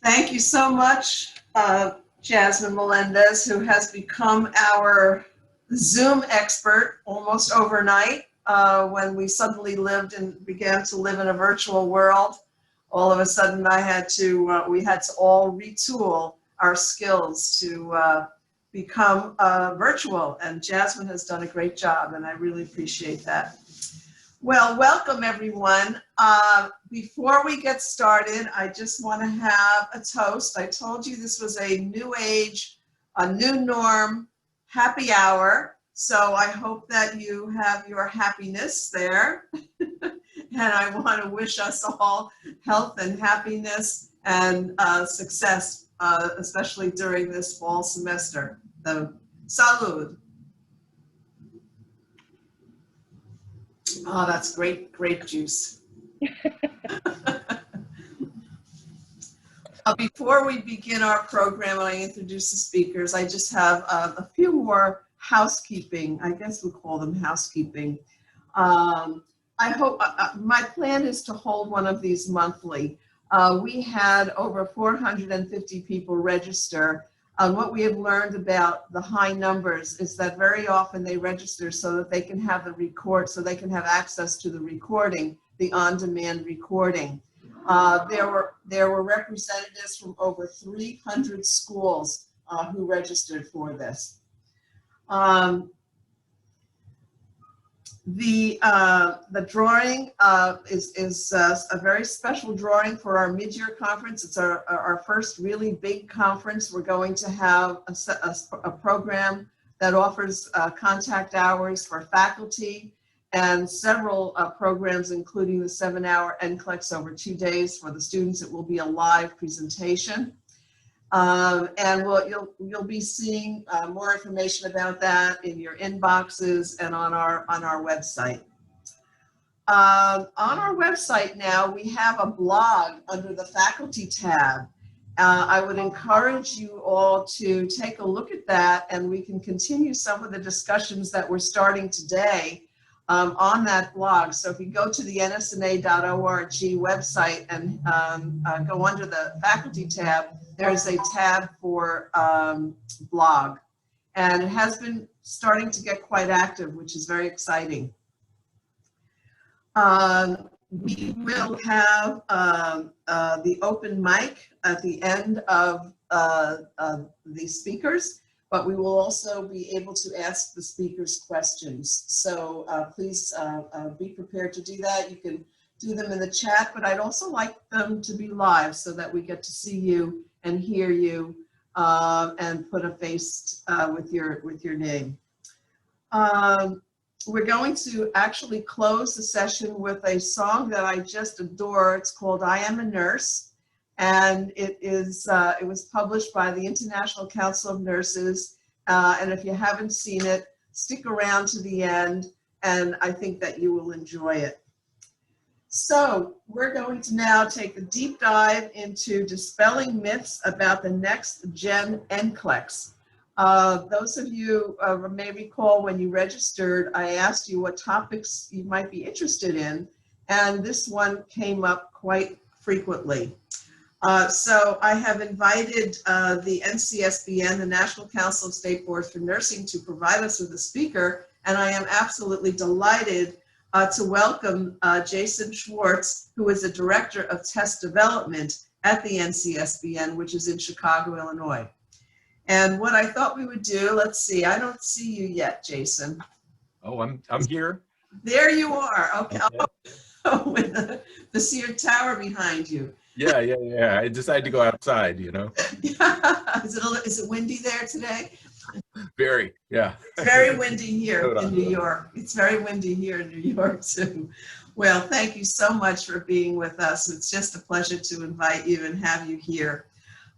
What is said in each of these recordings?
Thank you so much, Jasmine Melendez, who has become our Zoom expert almost overnight. When we suddenly began to live in a virtual world, all of a sudden we had to all retool our skills to become virtual, and Jasmine has done a great job, and I really appreciate that. Well, welcome everyone. Before we get started, I just want to have a toast. I told you this was a new age, a new norm, happy hour. So I hope that you have your happiness there. And I want to wish us all health and happiness and success, especially during this fall semester. So, salud. Oh, that's great grape juice. Before we begin our program and I introduce the speakers, I just have a few more housekeeping. I guess we call them housekeeping. I hope my plan is to hold one of these monthly. We had over 450 people register. What we have learned about the high numbers is that very often they register so that they can have so they can have access to the recording, the on-demand recording. There were representatives from over 300 schools who registered for this. The drawing is a very special drawing for our mid-year conference. It's our first really big conference. We're going to have a program that offers contact hours for faculty and several programs, including the 7-hour NCLEX over 2 days. For the students, it will be a live presentation. And you'll be seeing more information about that in your inboxes and on our website. On our website now, we have a blog under the faculty tab. I would encourage you all to take a look at that, and we can continue some of the discussions that we're starting today on that blog. So if you go to the nsna.org website and go under the faculty tab, there's a tab for blog, and it has been starting to get quite active, which is very exciting. We will have the open mic at the end of the speakers, but we will also be able to ask the speakers questions. So please be prepared to do that. You can do them in the chat, but I'd also like them to be live so that we get to see you and hear you and put a face with your name. We're going to actually close the session with a song that I just adore. It's called I Am a Nurse, and it was published by the International Council of Nurses. And if you haven't seen it, stick around to the end, and I think that you will enjoy it. So we're going to now take a deep dive into dispelling myths about the next gen NCLEX. Those of you may recall when you registered, I asked you what topics you might be interested in, and this one came up quite frequently. So I have invited the NCSBN, the National Council of State Boards for Nursing, to provide us with a speaker, and I am absolutely delighted to welcome Jason Schwartz, who is the Director of Test Development at the NCSBN, which is in Chicago, Illinois. And what I thought we would do, let's see, I don't see you yet, Jason. Oh, I'm here. There you are. Okay. Oh, with the Sear Tower behind you. Yeah. I decided to go outside, you know. Is it windy there today? Very, yeah. It's very windy here in New York. It's very windy here in New York too. Well, thank you so much for being with us. It's just a pleasure to invite you and have you here.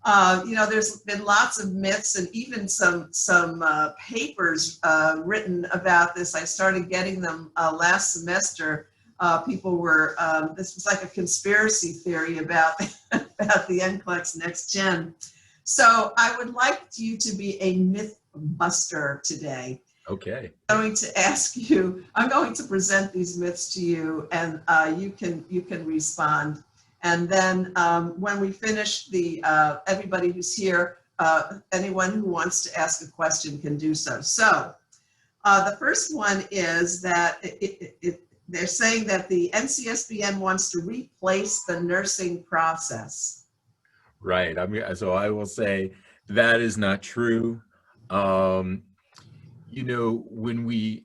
You know, there's been lots of myths and even some papers written about this. I started getting them last semester. People were, this was like a conspiracy theory about, about the NCLEX Next Gen. So I would like you to be a myth buster today. Okay. I'm going to ask you, I'm going to present these myths to you, and you can respond. And then when we finish, everybody who's here, anyone who wants to ask a question can do so. So the first one is that they're saying that the NCSBN wants to replace the nursing process. Right. I mean, so I will say that is not true. You know, when we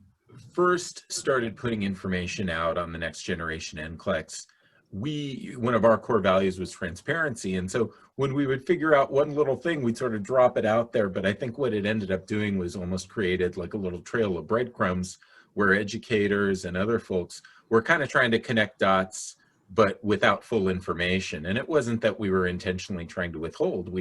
first started putting information out on the next generation NCLEX, one of our core values was transparency. And so when we would figure out one little thing, we'd sort of drop it out there. But I think what it ended up doing was almost created like a little trail of breadcrumbs where educators and other folks were kind of trying to connect dots, but without full information. And it wasn't that we were intentionally trying to withhold.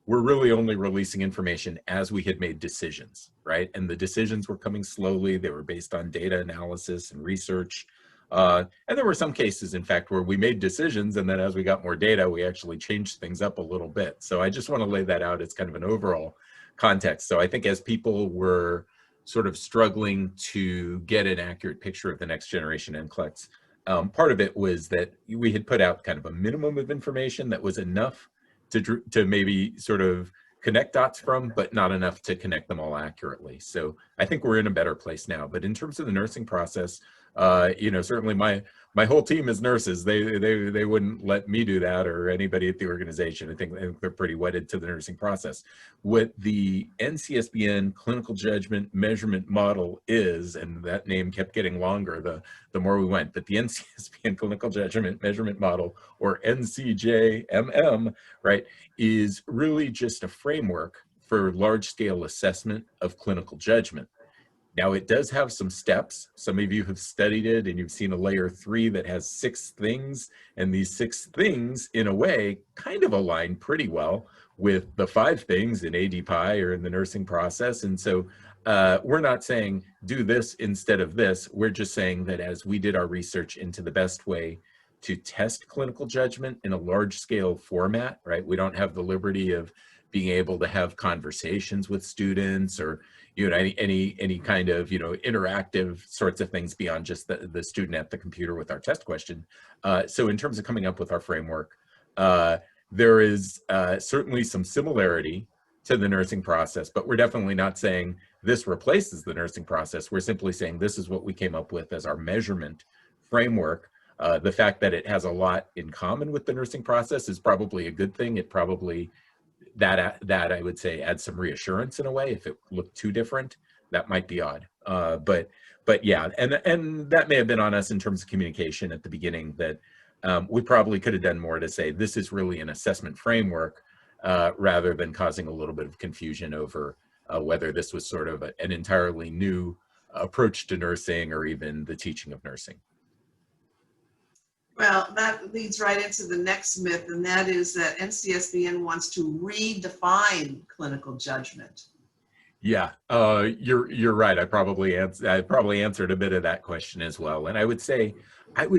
We're really only releasing information as we had made decisions, right? And the decisions were coming slowly. They were based on data analysis and research. And there were some cases, in fact, where we made decisions, and then as we got more data, we actually changed things up a little bit. So I just want to lay that out as kind of an overall context. So I think as people were sort of struggling to get an accurate picture of the next generation NCLEX, part of it was that we had put out kind of a minimum of information that was enough to maybe sort of connect dots from, but not enough to connect them all accurately. So I think we're in a better place now. But in terms of the nursing process, you know, certainly my whole team is nurses. They wouldn't let me do that or anybody at the organization. I think they're pretty wedded to the nursing process. What the NCSBN clinical judgment measurement model is, and that name kept getting longer the more we went, but the NCSBN clinical judgment measurement model, or NCJMM, right, is really just a framework for large-scale assessment of clinical judgment. Now, it does have some steps. Some of you have studied it and you've seen a layer 3 that has 6 things. And these 6 things, in a way, kind of align pretty well with the 5 things in ADPI or in the nursing process. And so we're not saying do this instead of this. We're just saying that as we did our research into the best way to test clinical judgment in a large scale format, right? We don't have the liberty of being able to have conversations with students or, you know, any kind of, you know, interactive sorts of things beyond just the student at the computer with our test question. So in terms of coming up with our framework, there is certainly some similarity to the nursing process, but we're definitely not saying this replaces the nursing process. We're simply saying this is what we came up with as our measurement framework. The fact that it has a lot in common with the nursing process is probably a good thing. It probably, that I would say adds some reassurance in a way. If it looked too different, that might be odd. But yeah, and that may have been on us in terms of communication at the beginning, that we probably could have done more to say this is really an assessment framework rather than causing a little bit of confusion over whether this was sort of an entirely new approach to nursing or even the teaching of nursing. Well, that leads right into the next myth, and that is that NCSBN wants to redefine clinical judgment. Yeah, you're right. I probably answered a bit of that question as well. And I would say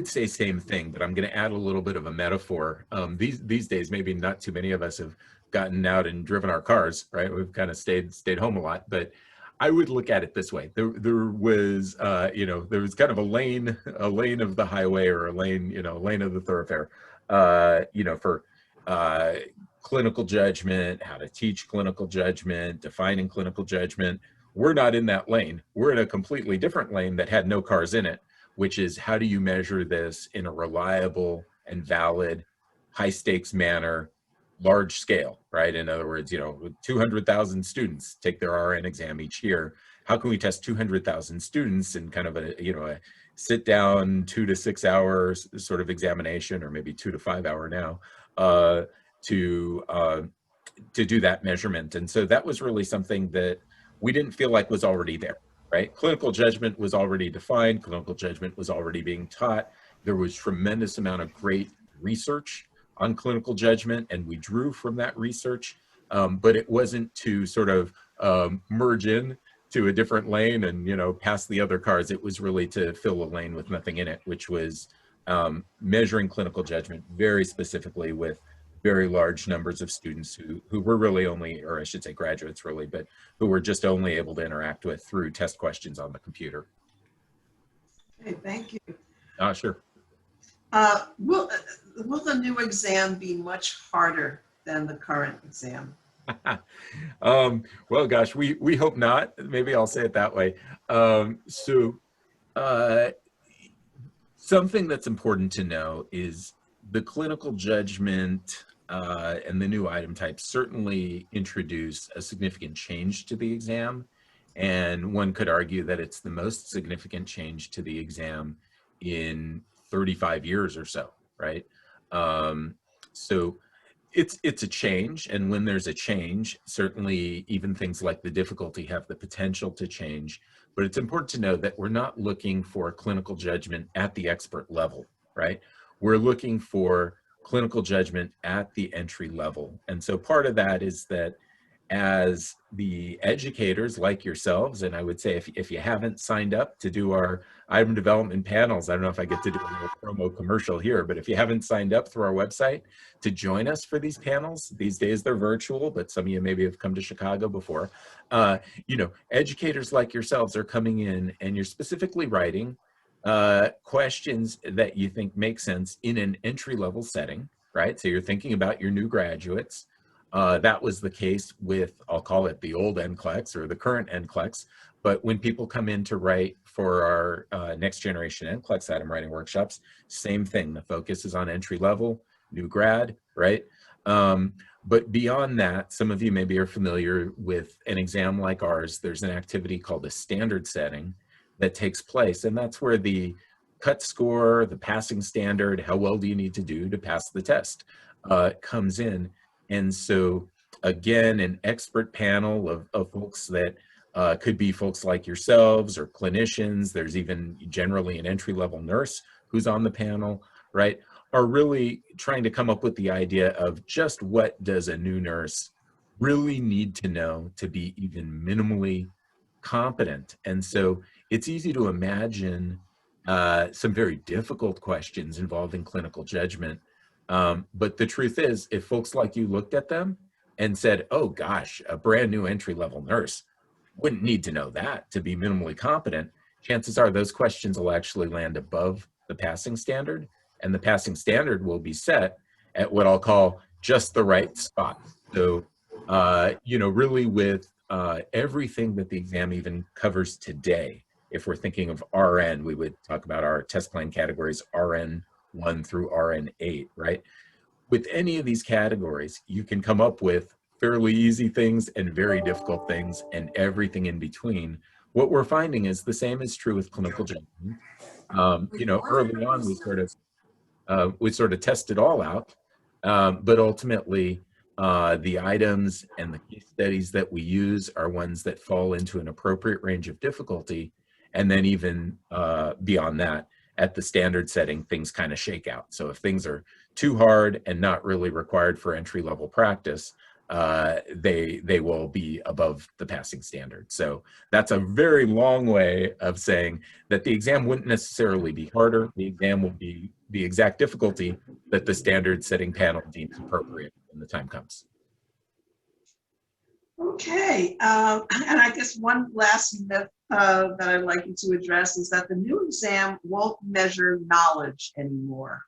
same thing, but I'm going to add a little bit of a metaphor. These days, maybe not too many of us have gotten out and driven our cars, right? We've kind of stayed home a lot, but I would look at it this way. There was, you know, there was kind of a lane of the highway, or a lane of the thoroughfare, you know, for clinical judgment, how to teach clinical judgment, defining clinical judgment. We're not in that lane. We're in a completely different lane that had no cars in it, which is how do you measure this in a reliable and valid, high stakes manner, large scale, right? In other words, you know, 200,000 students take their RN exam each year. How can we test 200,000 students in kind of a, you know, a sit down 2 to 6 hours sort of examination, or maybe 2 to 5 hour now, to do that measurement? And so that was really something that we didn't feel like was already there, right? Clinical judgment was already defined. Clinical judgment was already being taught. There was tremendous amount of great research on clinical judgment, and we drew from that research, but it wasn't to sort of merge in to a different lane and, you know, pass the other cars. It was really to fill a lane with nothing in it, which was measuring clinical judgment very specifically with very large numbers of students who were really only, or I should say graduates really, but who were just only able to interact with through test questions on the computer. Okay, thank you. Sure. Well, will the new exam be much harder than the current exam? Well, gosh, we hope not. Maybe I'll say it that way. Uh, Something that's important to know is the clinical judgment and the new item types certainly introduce a significant change to the exam. And one could argue that it's the most significant change to the exam in 35 years or so, right? So it's a change, and when there's a change, certainly even things like the difficulty have the potential to change. But it's important to know that we're not looking for clinical judgment at the expert level, right? We're looking for clinical judgment at the entry level. And so part of that is that as the educators like yourselves, and I would say if you haven't signed up to do our item development panels, I don't know if I get to do a little promo commercial here, but if you haven't signed up through our website to join us for these panels, these days they're virtual, but some of you maybe have come to Chicago before, educators like yourselves are coming in and you're specifically writing questions that you think make sense in an entry-level setting, right? So you're thinking about your new graduates. That was the case with, I'll call it the old NCLEX or the current NCLEX. But when people come in to write for our next generation NCLEX item writing workshops, same thing. The focus is on entry level, new grad, right? But beyond that, some of you maybe are familiar with an exam like ours. There's an activity called a standard setting that takes place. And that's where the cut score, the passing standard, how well do you need to do to pass the test comes in. And so again, an expert panel of folks that could be folks like yourselves or clinicians. There's even generally an entry-level nurse who's on the panel, right? Are really trying to come up with the idea of just what does a new nurse really need to know to be even minimally competent. And so it's easy to imagine some very difficult questions involving clinical judgment. But the truth is, if folks like you looked at them and said, oh gosh, a brand new entry-level nurse wouldn't need to know that to be minimally competent, chances are those questions will actually land above the passing standard, and the passing standard will be set at what I'll call just the right spot. So, really with everything that the exam even covers today, if we're thinking of RN, we would talk about our test plan categories, RN 1 through RN 8, right? With any of these categories, you can come up with fairly easy things and very difficult things and everything in between. What we're finding is the same is true with clinical judgment. Early on, we sort of test it all out, but ultimately, the items and the case studies that we use are ones that fall into an appropriate range of difficulty. And then even beyond that, at the standard setting, things kind of shake out. So if things are too hard and not really required for entry-level practice, they will be above the passing standard. So that's a very long way of saying that the exam wouldn't necessarily be harder. The exam will be the exact difficulty that the standard setting panel deems appropriate when the time comes. Okay, and I guess one last myth that I'd like you to address is that the new exam won't measure knowledge anymore.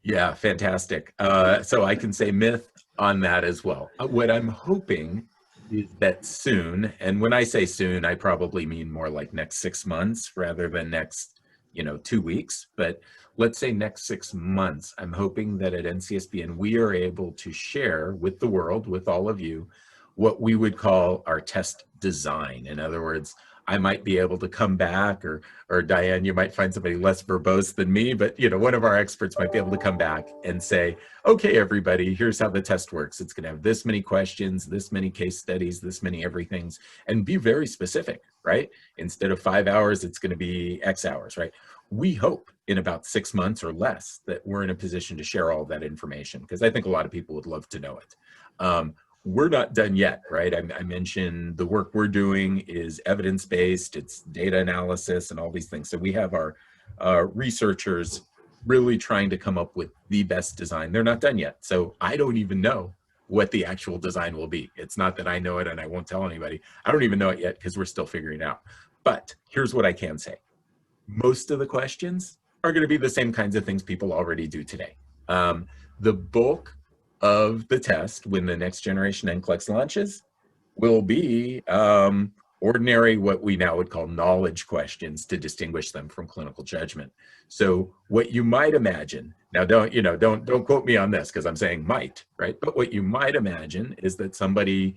Yeah, fantastic. So I can say myth on that as well. What I'm hoping is that soon, and when I say soon, I probably mean more like next 6 months rather than next, 2 weeks. But let's say next 6 months, I'm hoping that at NCSBN, we are able to share with the world, with all of you, what we would call our test design. In other words, I might be able to come back, or Diane, you might find somebody less verbose than me, but one of our experts might be able to come back and say, okay, everybody, here's how the test works. It's gonna have this many questions, this many case studies, this many everythings, and be very specific, right? Instead of 5 hours, it's gonna be X hours, right? We hope in about 6 months or less that we're in a position to share all that information, because I think a lot of people would love to know it. We're not done yet, right? I mentioned the work we're doing is evidence-based, it's data analysis and all these things. So we have our researchers really trying to come up with the best design. They're not done yet. So I don't even know what the actual design will be. It's not that I know it and I won't tell anybody. I don't even know it yet because we're still figuring it out. But here's what I can say. Most of the questions are going to be the same kinds of things people already do today. The bulk of the test when the next generation NCLEX launches will be ordinary, what we now would call knowledge questions to distinguish them from clinical judgment. So what you might imagine, now don't quote me on this because I'm saying might, right? But what you might imagine is that somebody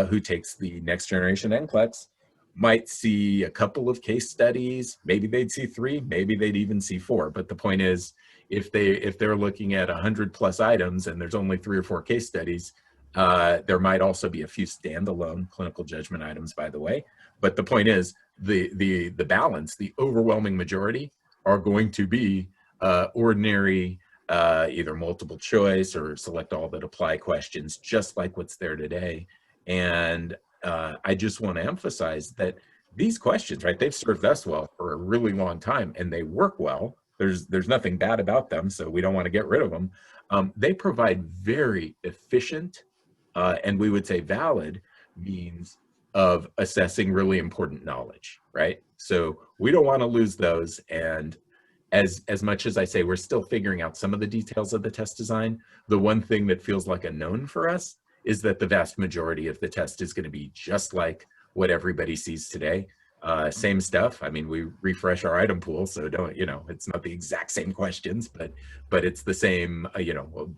who takes the next generation NCLEX might see a couple of case studies. Maybe they'd see 3, maybe they'd even see 4. But the point is, if they're looking at 100+ items and there's only 3 or 4 case studies, there might also be a few standalone clinical judgment items, by the way. But the point is, the balance, the overwhelming majority, are going to be ordinary, either multiple choice or select all that apply questions, just like what's there today. And I just want to emphasize that these questions, right, they've served us well for a really long time, and they work well. There's nothing bad about them, so we don't want to get rid of them. They provide very efficient and we would say valid means of assessing really important knowledge, right? So we don't want to lose those. And as much as I say we're still figuring out some of the details of the test design, the one thing that feels like a known for us is that the vast majority of the test is going to be just like what everybody sees today. Same stuff. I mean, we refresh our item pool, so it's not the exact same questions, but it's the same,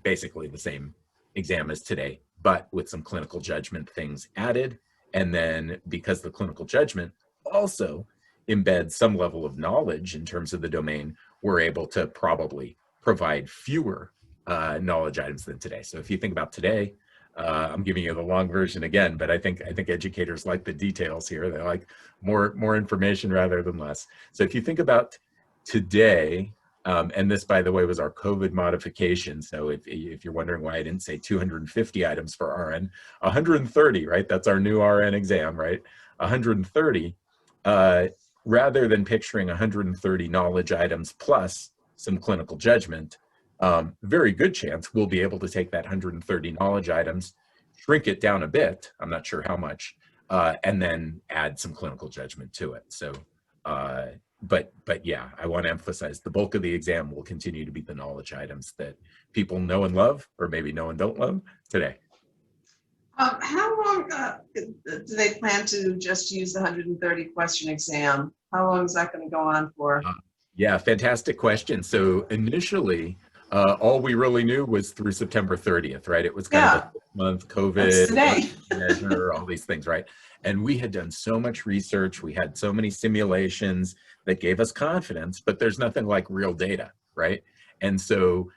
basically the same exam as today, but with some clinical judgment things added. And then because the clinical judgment also embeds some level of knowledge in terms of the domain, we're able to probably provide fewer knowledge items than today. So if you think about today, I'm giving you the long version again, but I think educators like the details here. They like more information rather than less. So if you think about today, and this, by the way, was our COVID modification. So if you're wondering why I didn't say 250 items for RN, 130, right? That's our new RN exam, right? 130, rather than picturing 130 knowledge items plus some clinical judgment, very good chance we'll be able to take that 130 knowledge items, shrink it down a bit, I'm not sure how much, and then add some clinical judgment to it. So, but yeah, I want to emphasize the bulk of the exam will continue to be the knowledge items that people know and love, or maybe know and don't love today. How long do they plan to just use the 130 question exam? How long is that going to go on for? Yeah, fantastic question. So initially, all we really knew was through September 30th, right? It was kind of a month COVID measure, all these things, right? And we had done so much research, we had so many simulations that gave us confidence, but there's nothing like real data, right? And so,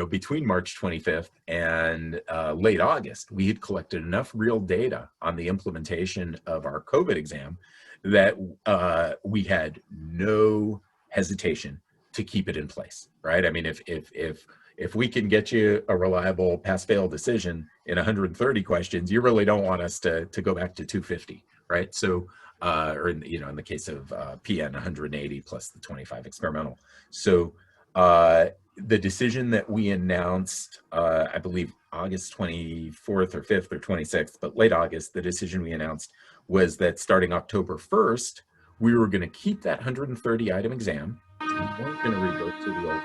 between March 25th and late August, we had collected enough real data on the implementation of our COVID exam that we had no hesitation to keep it in place, right? I mean, if we can get you a reliable pass-fail decision in 130 questions, you really don't want us to go back to 250, right? So, or in the case of PN, 180 plus the 25 experimental. So the decision that we announced, I believe August 24th or 5th or 26th, but late August, the decision we announced was that starting October 1st, we were going to keep that 130 item exam. We weren't going to revert to the old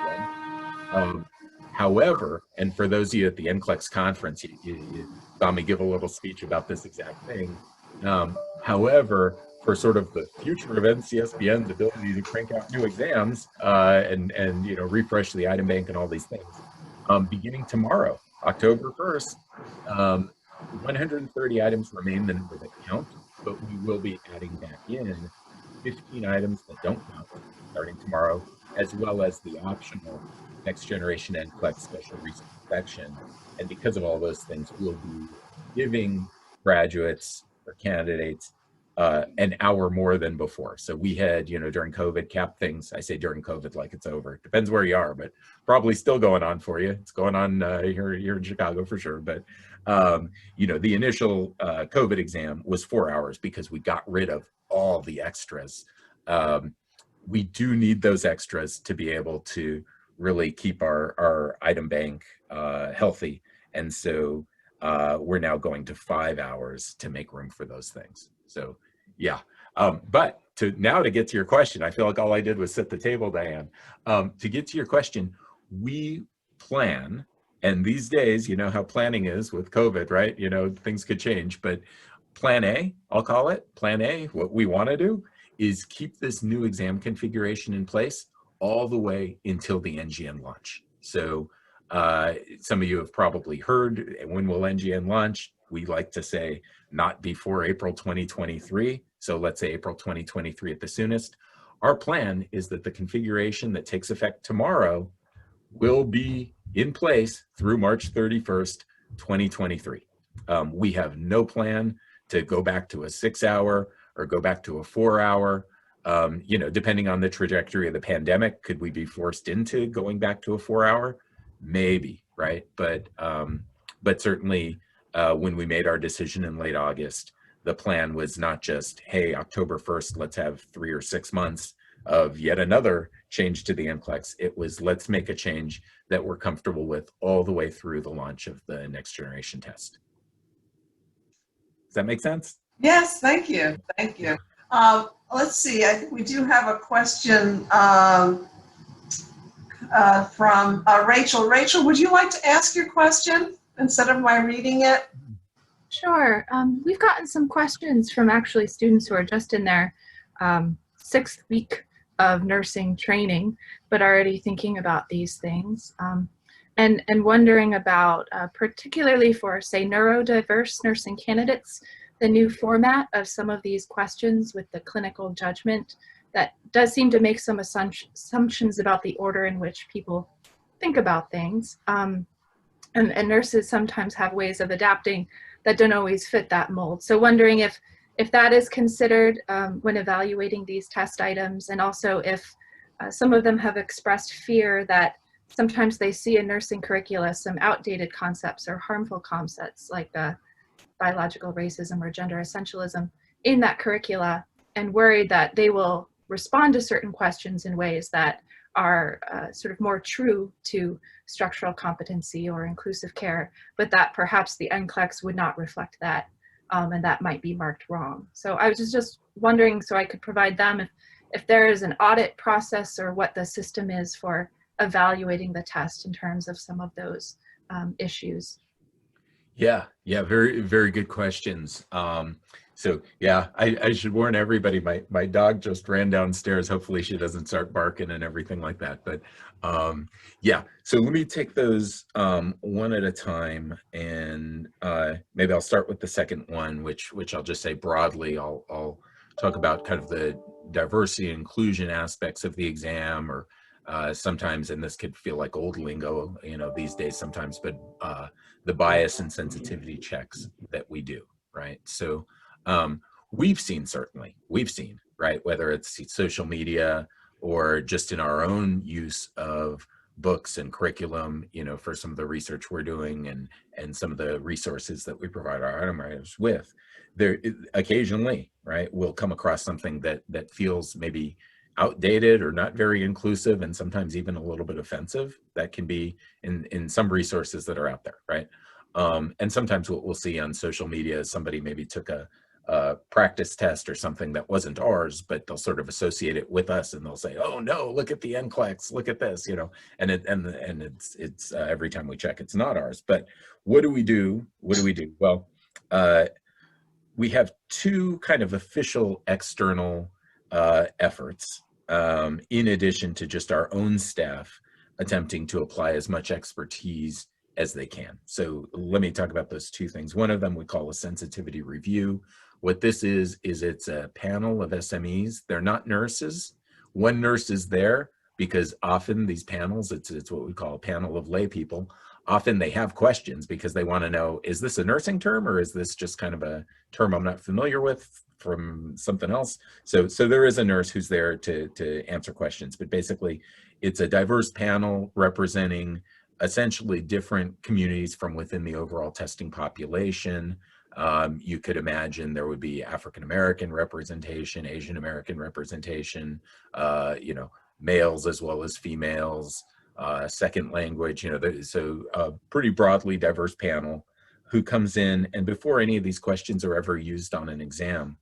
one. However, and for those of you at the NCLEX conference, you saw me give a little speech about this exact thing. However, for sort of the future of NCSBN's ability to crank out new exams and refresh the item bank and all these things, beginning tomorrow, October 1st, 130 items remain the number that count, but we will be adding back in 15 items that don't count starting tomorrow, as well as the optional next generation NCLEX special research section. And because of all those things, we'll be giving graduates or candidates an hour more than before. So we had, during COVID, capped things. I say during COVID like it's over. Depends where you are, but probably still going on for you. It's going on here in Chicago for sure. But the initial COVID exam was 4 hours because we got rid of all the extras. We do need those extras to be able to really keep our item bank healthy. And so we're now going to 5 hours to make room for those things. So yeah, but to get to your question, I feel like all I did was set the table, Diane. To get to your question, we plan. And these days, you know how planning is with COVID, right? You know, things could change, but plan A, I'll call it plan A, what we want to do is keep this new exam configuration in place all the way until the NGN launch. So some of you have probably heard, when will NGN launch? We like to say not before April 2023. So let's say April 2023 at the soonest. Our plan is that the configuration that takes effect tomorrow will be in place through March 31st, 2023. We have no plan to go back to a 6-hour or go back to a 4-hour. You know, depending on the trajectory of the pandemic, could we be forced into going back to a 4-hour? Maybe, right? But certainly when we made our decision in late August, the plan was not just, hey, October 1st, let's have 3 or 6 months of yet another change to the NCLEX. It was, let's make a change that we're comfortable with all the way through the launch of the next generation test. Does that make sense? Yes, thank you. Thank you. Let's see, I think we do have a question from Rachel. Rachel, would you like to ask your question instead of my reading it? Sure. We've gotten some questions from actually students who are just in their 6th week of nursing training, but already thinking about these things and wondering about, particularly for, say, neurodiverse nursing candidates, the new format of some of these questions with the clinical judgment that does seem to make some assumptions about the order in which people think about things. And nurses sometimes have ways of adapting that don't always fit that mold. So wondering if that is considered when evaluating these test items, and also if some of them have expressed fear that sometimes they see in nursing curricula some outdated concepts or harmful concepts like biological racism or gender essentialism in that curricula, and worried that they will respond to certain questions in ways that are sort of more true to structural competency or inclusive care, but that perhaps the NCLEX would not reflect that, and that might be marked wrong. So I was just wondering, so I could provide them if there is an audit process or what the system is for evaluating the test in terms of some of those issues. Yeah, very, very good questions. So yeah, I should warn everybody, my dog just ran downstairs. Hopefully she doesn't start barking and everything like that. But yeah, so let me take those one at a time, and maybe I'll start with the second one, which I'll just say broadly. I'll talk about kind of the diversity and inclusion aspects of the exam, or sometimes, and this could feel like old lingo, you know, these days sometimes, but the bias and sensitivity checks that we do, right? So we've seen, right, whether it's social media or just in our own use of books and curriculum, you know, for some of the research we're doing and some of the resources that we provide our item writers with, there occasionally, right, we'll come across something that feels maybe outdated or not very inclusive, and sometimes even a little bit offensive. That can be in some resources that are out there, right? And sometimes what we'll see on social media is somebody maybe took a practice test or something that wasn't ours, but they'll sort of associate it with us, and they'll say, "Oh no, look at the NCLEX, look at this," you know. And it's every time we check, it's not ours. But what do we do? Well, we have two kind of official external efforts, in addition to just our own staff attempting to apply as much expertise as they can. So let me talk about those two things. One of them we call a sensitivity review. What this is it's a panel of SMEs. They're not nurses. One nurse is there because often these panels, it's what we call a panel of lay people. Often they have questions because they want to know, is this a nursing term, or is this just kind of a term I'm not familiar with from something else? So there is a nurse who's there to answer questions, but basically it's a diverse panel representing essentially different communities from within the overall testing population. You could imagine there would be African-American representation, Asian-American representation, you know, males as well as females, second language, you know, so a pretty broadly diverse panel who comes in, and before any of these questions are ever used on an exam,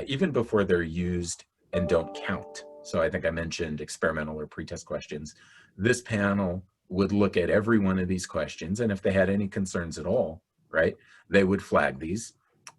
even before they're used and don't count. So I think I mentioned experimental or pretest questions. This panel would look at every one of these questions, and if they had any concerns at all, right, they would flag these,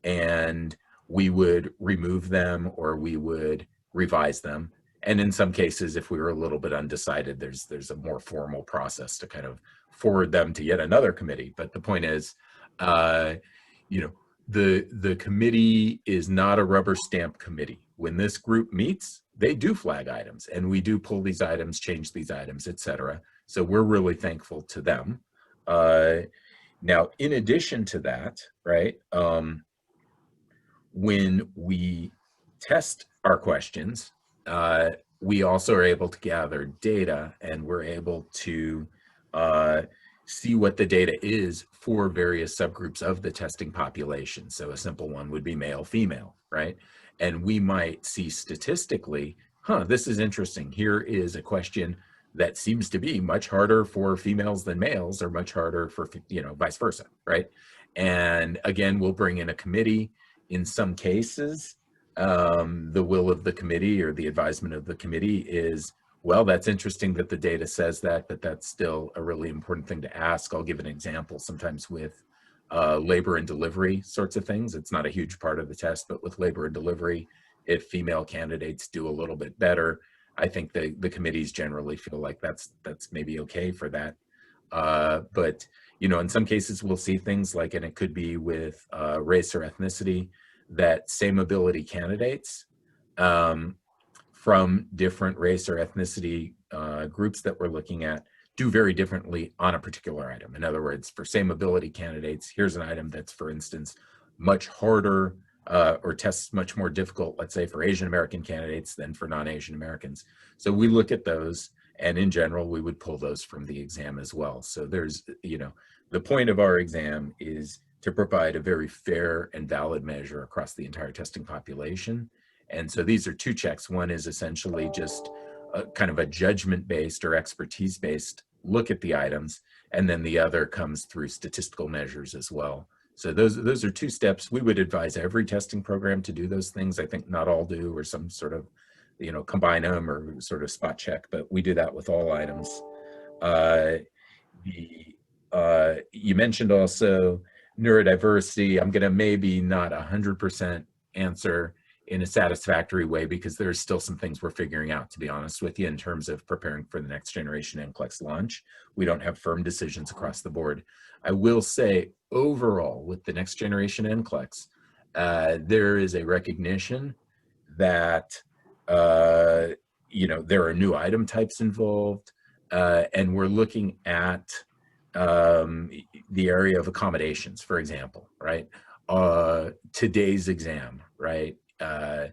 and we would remove them or we would revise them. And in some cases, if we were a little bit undecided, there's a more formal process to kind of forward them to yet another committee. But the point is, you know, the committee is not a rubber stamp committee. When this group meets, they do flag items, and we do pull these items, change these items, etc. So we're really thankful to them. Now, in addition to that, right, when we test our questions, we also are able to gather data, and we're able to see what the data is for various subgroups of the testing population. So a simple one would be male, female, right? And we might see statistically, this is interesting. Here is a question that seems to be much harder for females than males, or much harder for, vice versa, right? And again, we'll bring in a committee. In some cases, the will of the committee or the advisement of the committee is, well, that's interesting that the data says that, but that's still a really important thing to ask. I'll give an example. Sometimes with labor and delivery sorts of things, it's not a huge part of the test, but with labor and delivery, if female candidates do a little bit better, I think the committees generally feel like that's maybe okay for that. But in some cases we'll see things like, and it could be with race or ethnicity, that same ability candidates from different race or ethnicity groups that we're looking at do very differently on a particular item. In other words, for same ability candidates, here's an item that's, for instance, much harder or tests much more difficult, let's say, for Asian American candidates than for non-Asian Americans. So we look at those, and in general, we would pull those from the exam as well. So there's, the point of our exam is to provide a very fair and valid measure across the entire testing population. And so these are two checks. One is essentially just kind of a judgment-based or expertise-based look at the items, and then the other comes through statistical measures as well. So those are two steps. We would advise every testing program to do those things. I think not all do, or some sort of, combine them or sort of spot check, but we do that with all items. You mentioned also neurodiversity. I'm gonna maybe not 100% answer in a satisfactory way, because there's still some things we're figuring out, to be honest with you, in terms of preparing for the next generation NCLEX launch. We don't have firm decisions across the board. I will say overall with the next generation NCLEX, there is a recognition that there are new item types involved, and we're looking at the area of accommodations, for example, right? Today's exam, right? A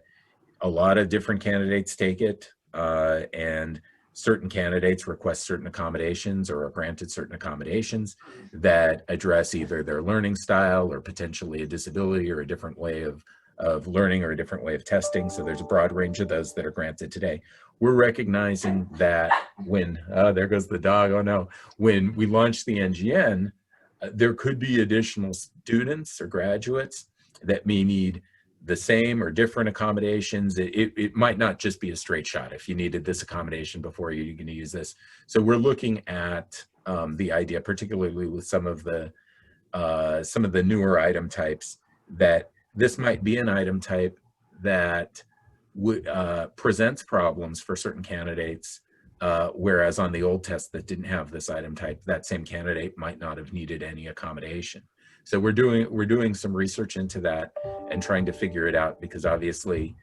lot of different candidates take it, and certain candidates request certain accommodations or are granted certain accommodations that address either their learning style or potentially a disability or a different way of learning or a different way of testing. So there's a broad range of those that are granted today. We're recognizing that when, there goes the dog, oh no, when we launch the NGN, there could be additional students or graduates that may need the same or different accommodations. It might not just be a straight shot. If you needed this accommodation before, you're going to use this. So we're looking at the idea, particularly with some of the newer item types, that this might be an item type that presents problems for certain candidates, whereas on the old test that didn't have this item type, that same candidate might not have needed any accommodation. So we're doing some research into that and trying to figure it out, because obviously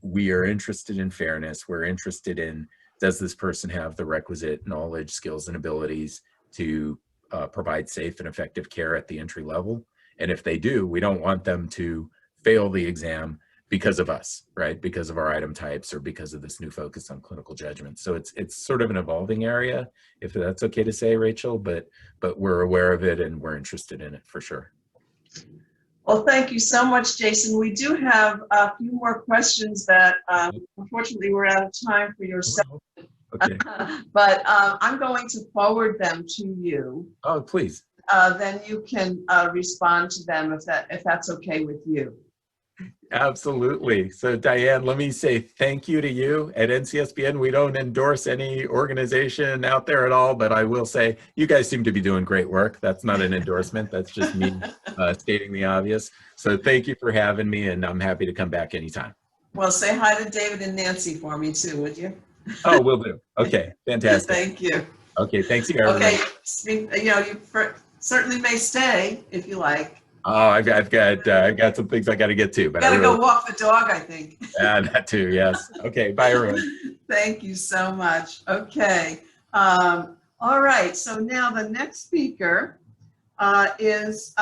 we are interested in fairness. We're interested in, does this person have the requisite knowledge, skills, and abilities to provide safe and effective care at the entry level? And if they do, we don't want them to fail the exam because of us, right? Because of our item types or because of this new focus on clinical judgment. So it's sort of an evolving area, if that's okay to say, Rachel, but we're aware of it and we're interested in it for sure. Well, thank you so much, Jason. We do have a few more questions that unfortunately we're out of time for your session. Okay. But I'm going to forward them to you. Oh, please. Then you can respond to them if that's okay with you. Absolutely. So Diane, let me say thank you to you. At NCSBN, we don't endorse any organization out there at all, but I will say you guys seem to be doing great work. That's not an endorsement. That's just me stating the obvious. So thank you for having me, and I'm happy to come back anytime. Well, say hi to David and Nancy for me too, would you? Oh, will do. Okay, fantastic. Thank you. Okay, thanks again, everybody. Okay, you certainly may stay if you like. Oh, I've got some things I got to get to, but Gotta go walk the dog, I think. Yeah, that too. Yes. Okay. Bye, everyone. Thank you so much. Okay. All right. So now the next speaker is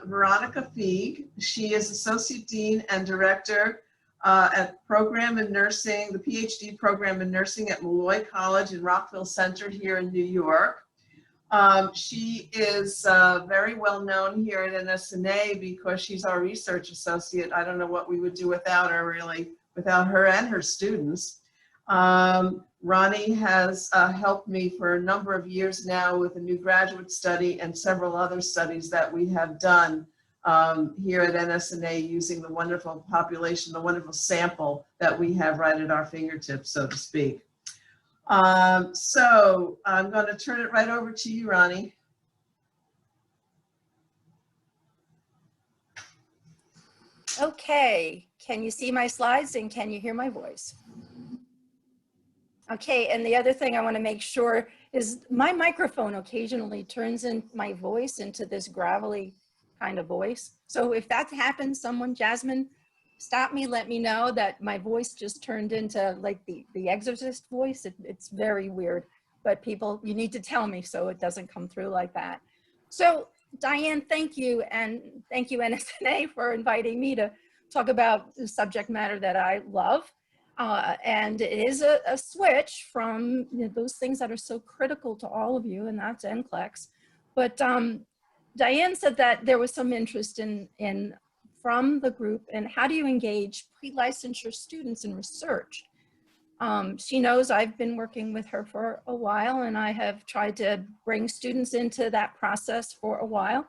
Veronica Feeg. She is Associate Dean and Director at Program in Nursing, the PhD Program in Nursing at Molloy College in Rockville Center here in New York. She is very well known here at NSNA because she's our research associate. I don't know what we would do without her, really, without her and her students. Ronnie has helped me for a number of years now with a new graduate study and several other studies that we have done here at NSNA using the wonderful population, the wonderful sample that we have right at our fingertips, so to speak. So I'm going to turn it right over to you, Ronnie. Okay, can you see my slides and can you hear my voice? Okay, and the other thing I want to make sure is my microphone occasionally turns in my voice into this gravelly kind of voice. So if that happens, someone, Jasmine, stop me, let me know that my voice just turned into like the Exorcist voice. It's very weird, but people, you need to tell me so it doesn't come through like that. So Diane, thank you. And thank you NSNA for inviting me to talk about the subject matter that I love. And it is a switch from those things that are so critical to all of you, and that's NCLEX. But Diane said that there was some interest from the group in how do you engage pre-licensure students in research. She knows I've been working with her for a while, and I have tried to bring students into that process for a while.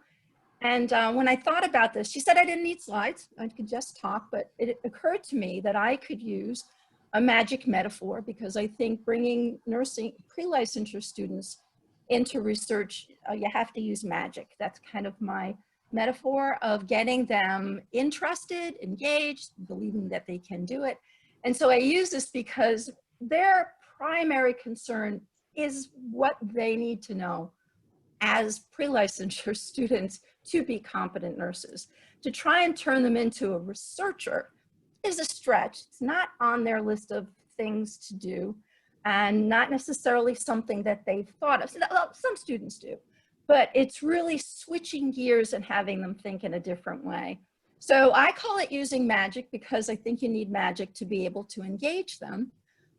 And when I thought about this, she said I didn't need slides, I could just talk, but it occurred to me that I could use a magic metaphor, because I think bringing nursing pre-licensure students into research, you have to use magic. That's kind of my metaphor of getting them interested, engaged, believing that they can do it. And so I use this because their primary concern is what they need to know as pre-licensure students to be competent nurses. To try and turn them into a researcher is a stretch. It's not on their list of things to do, and not necessarily something that they've thought of. Some students do, but it's really switching gears and having them think in a different way. So I call it using magic because I think you need magic to be able to engage them.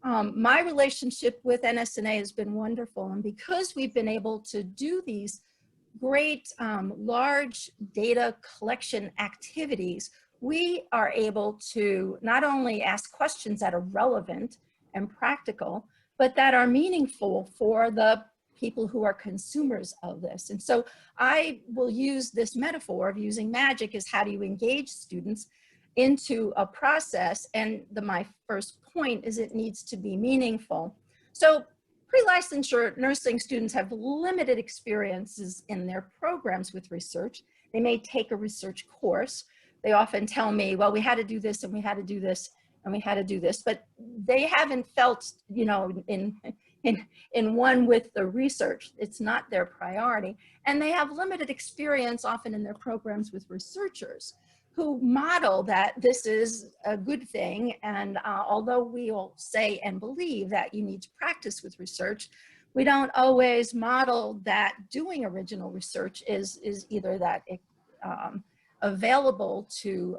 My relationship with NSNA has been wonderful, and because we've been able to do these great large data collection activities, we are able to not only ask questions that are relevant and practical, but that are meaningful for the people who are consumers of this. And so I will use this metaphor of using magic as how do you engage students into a process. And my first point is it needs to be meaningful. So pre-licensure nursing students have limited experiences in their programs with research. They may take a research course. They often tell me, well, we had to do this and we had to do this and we had to do this, but they haven't felt, in one with the research. It's not their priority. And they have limited experience often in their programs with researchers who model that this is a good thing. And although we all say and believe that you need to practice with research, we don't always model that doing original research is either that available to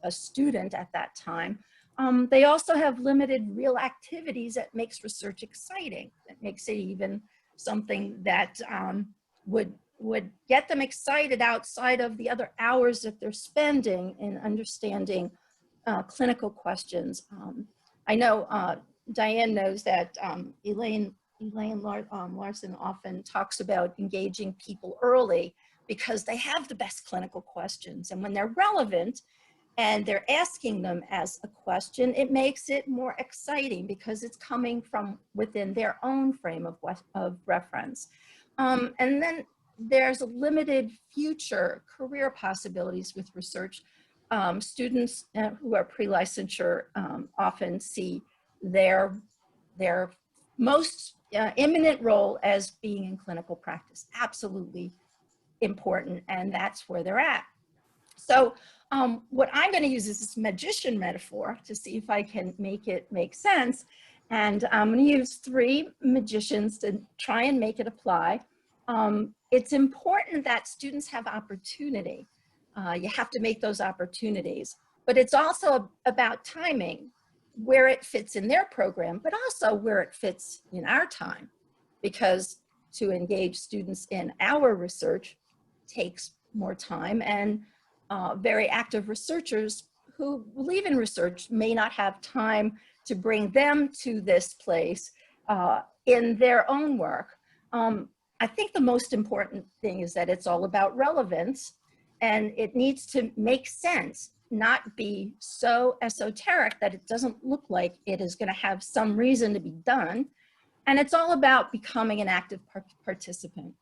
a student at that time. They also have limited real activities that makes research exciting. That makes it even something that would get them excited outside of the other hours that they're spending in understanding clinical questions. I know Diane knows that Elaine Larson often talks about engaging people early because they have the best clinical questions, and when they're relevant and they're asking them as a question, it makes it more exciting because it's coming from within their own frame of reference. And then there's limited future career possibilities with research. Students who are pre-licensure often see their most imminent role as being in clinical practice. Absolutely important, and that's where they're at. So what I'm going to use is this magician metaphor to see if I can make it make sense. And I'm going to use 3 magicians to try and make it apply. It's important that students have opportunity. You have to make those opportunities, but it's also about timing, where it fits in their program, but also where it fits in our time, because to engage students in our research takes more time, and very active researchers who believe in research may not have time to bring them to this place in their own work. I think the most important thing is that it's all about relevance, and it needs to make sense, not be so esoteric that it doesn't look like it is going to have some reason to be done. And it's all about becoming an active participant.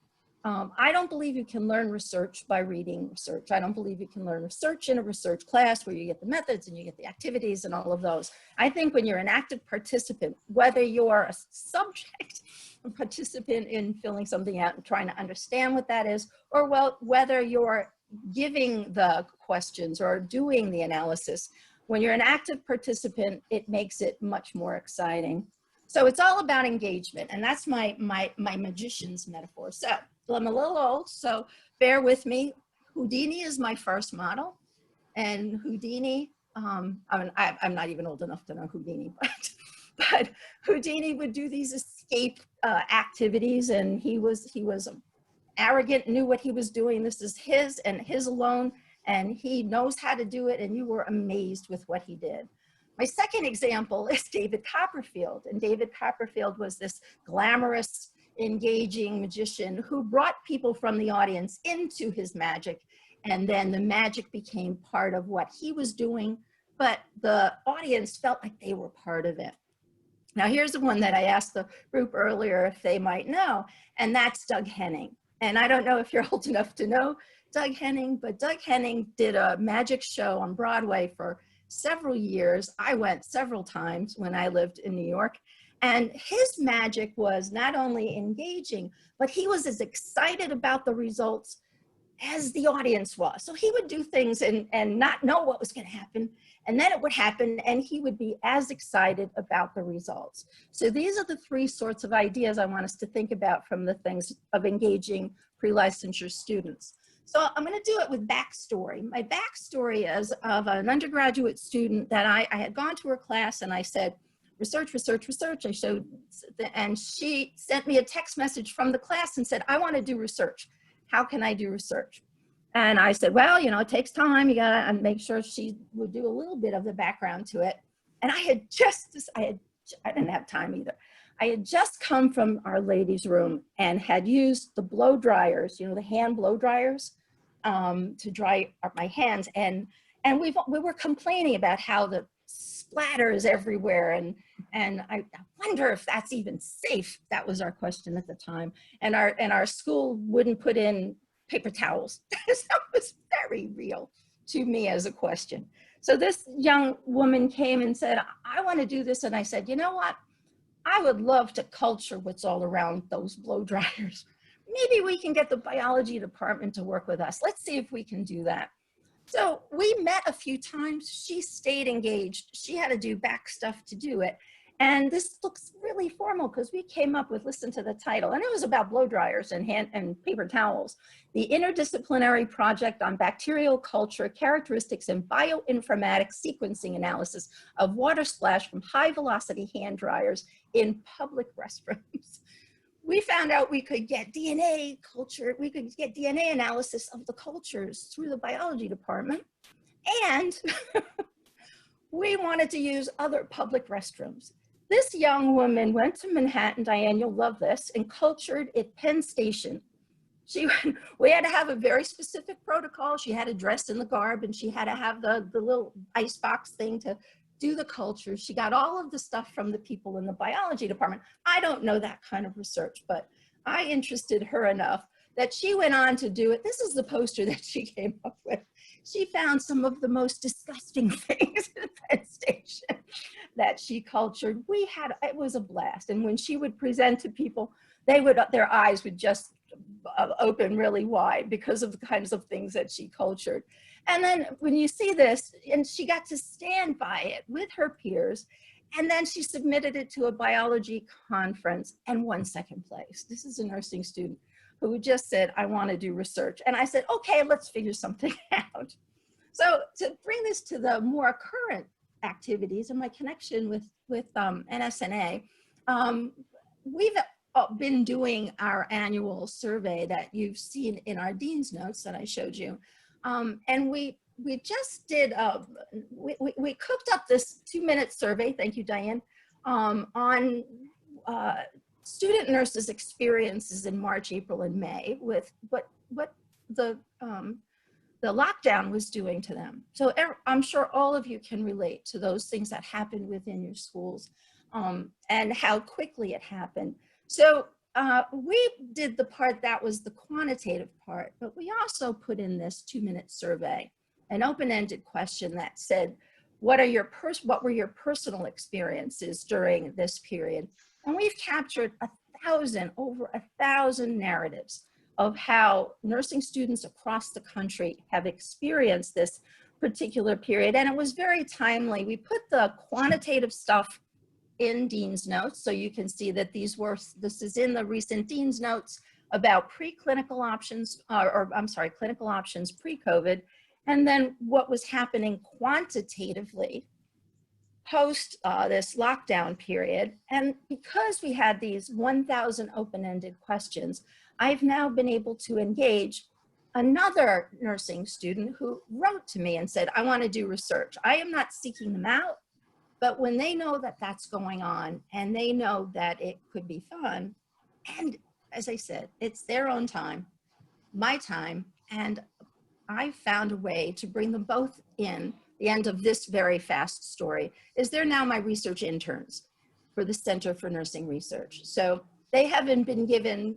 I don't believe you can learn research by reading research. I don't believe you can learn research in a research class where you get the methods and you get the activities and all of those. I think when you're an active participant, whether you're a subject, a participant in filling something out and trying to understand what that is, or whether you're giving the questions or doing the analysis, when you're an active participant, it makes it much more exciting. So it's all about engagement, and that's my magician's metaphor. So I'm a little old, so bear with me. Houdini is my first model, and Houdini, I'm not even old enough to know Houdini, but Houdini would do these escape activities, and he was arrogant, knew what he was doing. This is his and his alone, and he knows how to do it, and you were amazed with what he did. My second example is David Copperfield, and David Copperfield was this glamorous, engaging magician who brought people from the audience into his magic, and then the magic became part of what he was doing, but the audience felt like they were part of it. Now here's the one that I asked the group earlier if they might know, and that's Doug Henning. And I don't know if you're old enough to know Doug Henning, but Doug Henning did a magic show on Broadway for several years. I went several times when I lived in New York, and his magic was not only engaging, but he was as excited about the results as the audience was. So he would do things and not know what was going to happen, and then it would happen, and he would be as excited about the results. So these are the 3 sorts of ideas I want us to think about from the things of engaging pre-licensure students. So I'm going to do it with backstory. My backstory is of an undergraduate student that I had gone to her class, and I said, research, research, research. I showed, and she sent me a text message from the class and said, I want to do research. How can I do research? And I said, well, you know, it takes time. You got to make sure she would do a little bit of the background to it. And I didn't have time either. I had just come from Our Lady's room and had used the blow dryers, you know, the hand blow dryers to dry my hands. And we were complaining about how the splatter is everywhere. And I wonder if that's even safe. That was our question at the time. And our school wouldn't put in paper towels. That was very real to me as a question. So this young woman came and said, I want to do this. And I said, you know what? I would love to culture what's all around those blow dryers. Maybe we can get the biology department to work with us. Let's see if we can do that. So we met a few times. She stayed engaged. She had to do back stuff to do it. And this looks really formal because we came up with, listen to the title, and it was about blow dryers and paper towels. The Interdisciplinary Project on Bacterial Culture, Characteristics, and Bioinformatics Sequencing Analysis of Water Splash from High Velocity Hand Dryers in Public Restrooms. We found out we could get DNA culture, we could get DNA analysis of the cultures through the biology department. And we wanted to use other public restrooms. This young woman went to Manhattan, Diane, you'll love this, and cultured at Penn Station we had to have a very specific protocol. She had to dress in the garb, and she had to have the little icebox thing to do the culture. She got all of the stuff from the people in the biology department. I don't know that kind of research, but I interested her enough that she went on to do it. This is the poster that she came up with. She found some of the most disgusting things in Penn Station that she cultured. It was a blast. And when she would present to people, their eyes would just open really wide because of the kinds of things that she cultured. And then when you see this, and she got to stand by it with her peers, and then she submitted it to a biology conference and won second place. This is a nursing student who just said, I want to do research. And I said, okay, let's figure something out. So to bring this to the more current activities and my connection with NSNA, we've been doing our annual survey that you've seen in our Dean's Notes that I showed you. And we just did, we cooked up this 2-minute survey, thank you, Diane, on student nurses' experiences in March, April, and May with what the lockdown was doing to them. So I'm sure all of you can relate to those things that happened within your schools and how quickly it happened. So we did the part that was the quantitative part, but we also put in this 2-minute survey, an open-ended question that said, what were your personal experiences during this period? And we've captured over 1,000 narratives of how nursing students across the country have experienced this particular period. And it was very timely. We put the quantitative stuff in Dean's Notes, so you can see that this is in the recent Dean's Notes about clinical options pre-COVID, and then what was happening quantitatively post this lockdown period. And because we had these 1,000 open-ended questions, I've now been able to engage another nursing student who wrote to me and said, I want to do research. I am not seeking them out, but when they know that that's going on and they know that it could be fun, and as I said, it's their own time, my time, and I found a way to bring them both in. The end of this very fast story is they're now my research interns for the Center for Nursing Research. So they haven't been given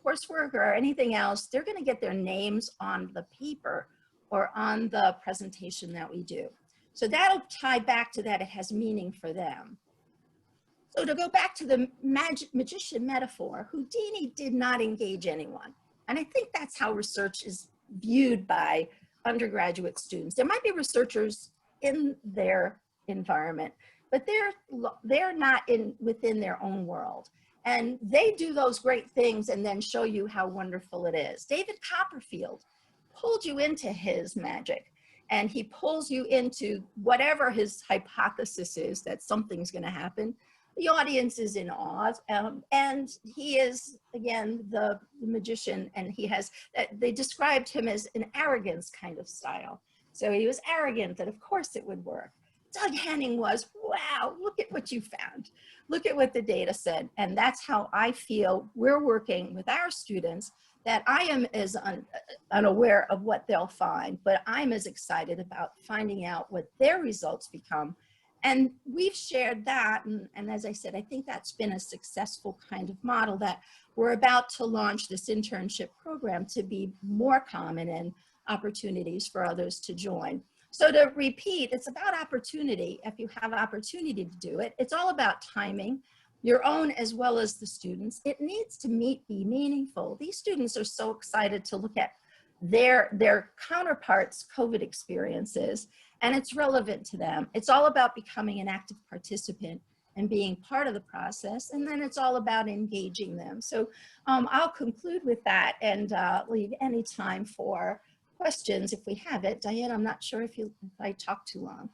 coursework or anything else. They're going to get their names on the paper or on the presentation that we do. So that'll tie back to that. It has meaning for them. So to go back to the magician metaphor, Houdini did not engage anyone. And I think that's how research is viewed by undergraduate students. There might be researchers in their environment, but they're not within their own world. And they do those great things and then show you how wonderful it is. David Copperfield pulled you into his magic, and he pulls you into whatever his hypothesis is that something's going to happen. The audience is in awe, and he is, again, the magician, and they described him as an arrogance kind of style. So he was arrogant that of course it would work. Doug Henning was, wow, look at what you found. Look at what the data said. And that's how I feel we're working with our students, that I am as unaware of what they'll find, but I'm as excited about finding out what their results become. And we've shared that, and as I said, I think that's been a successful kind of model that we're about to launch this internship program to be more common and opportunities for others to join. So to repeat, it's about opportunity. If you have opportunity to do it, it's all about timing, your own as well as the students. It needs to be meaningful. These students are so excited to look at their counterparts' COVID experiences, and it's relevant to them. It's all about becoming an active participant and being part of the process, and then it's all about engaging them. So I'll conclude with that and leave any time for questions if we have it. Diane, I'm not sure if I talked too long.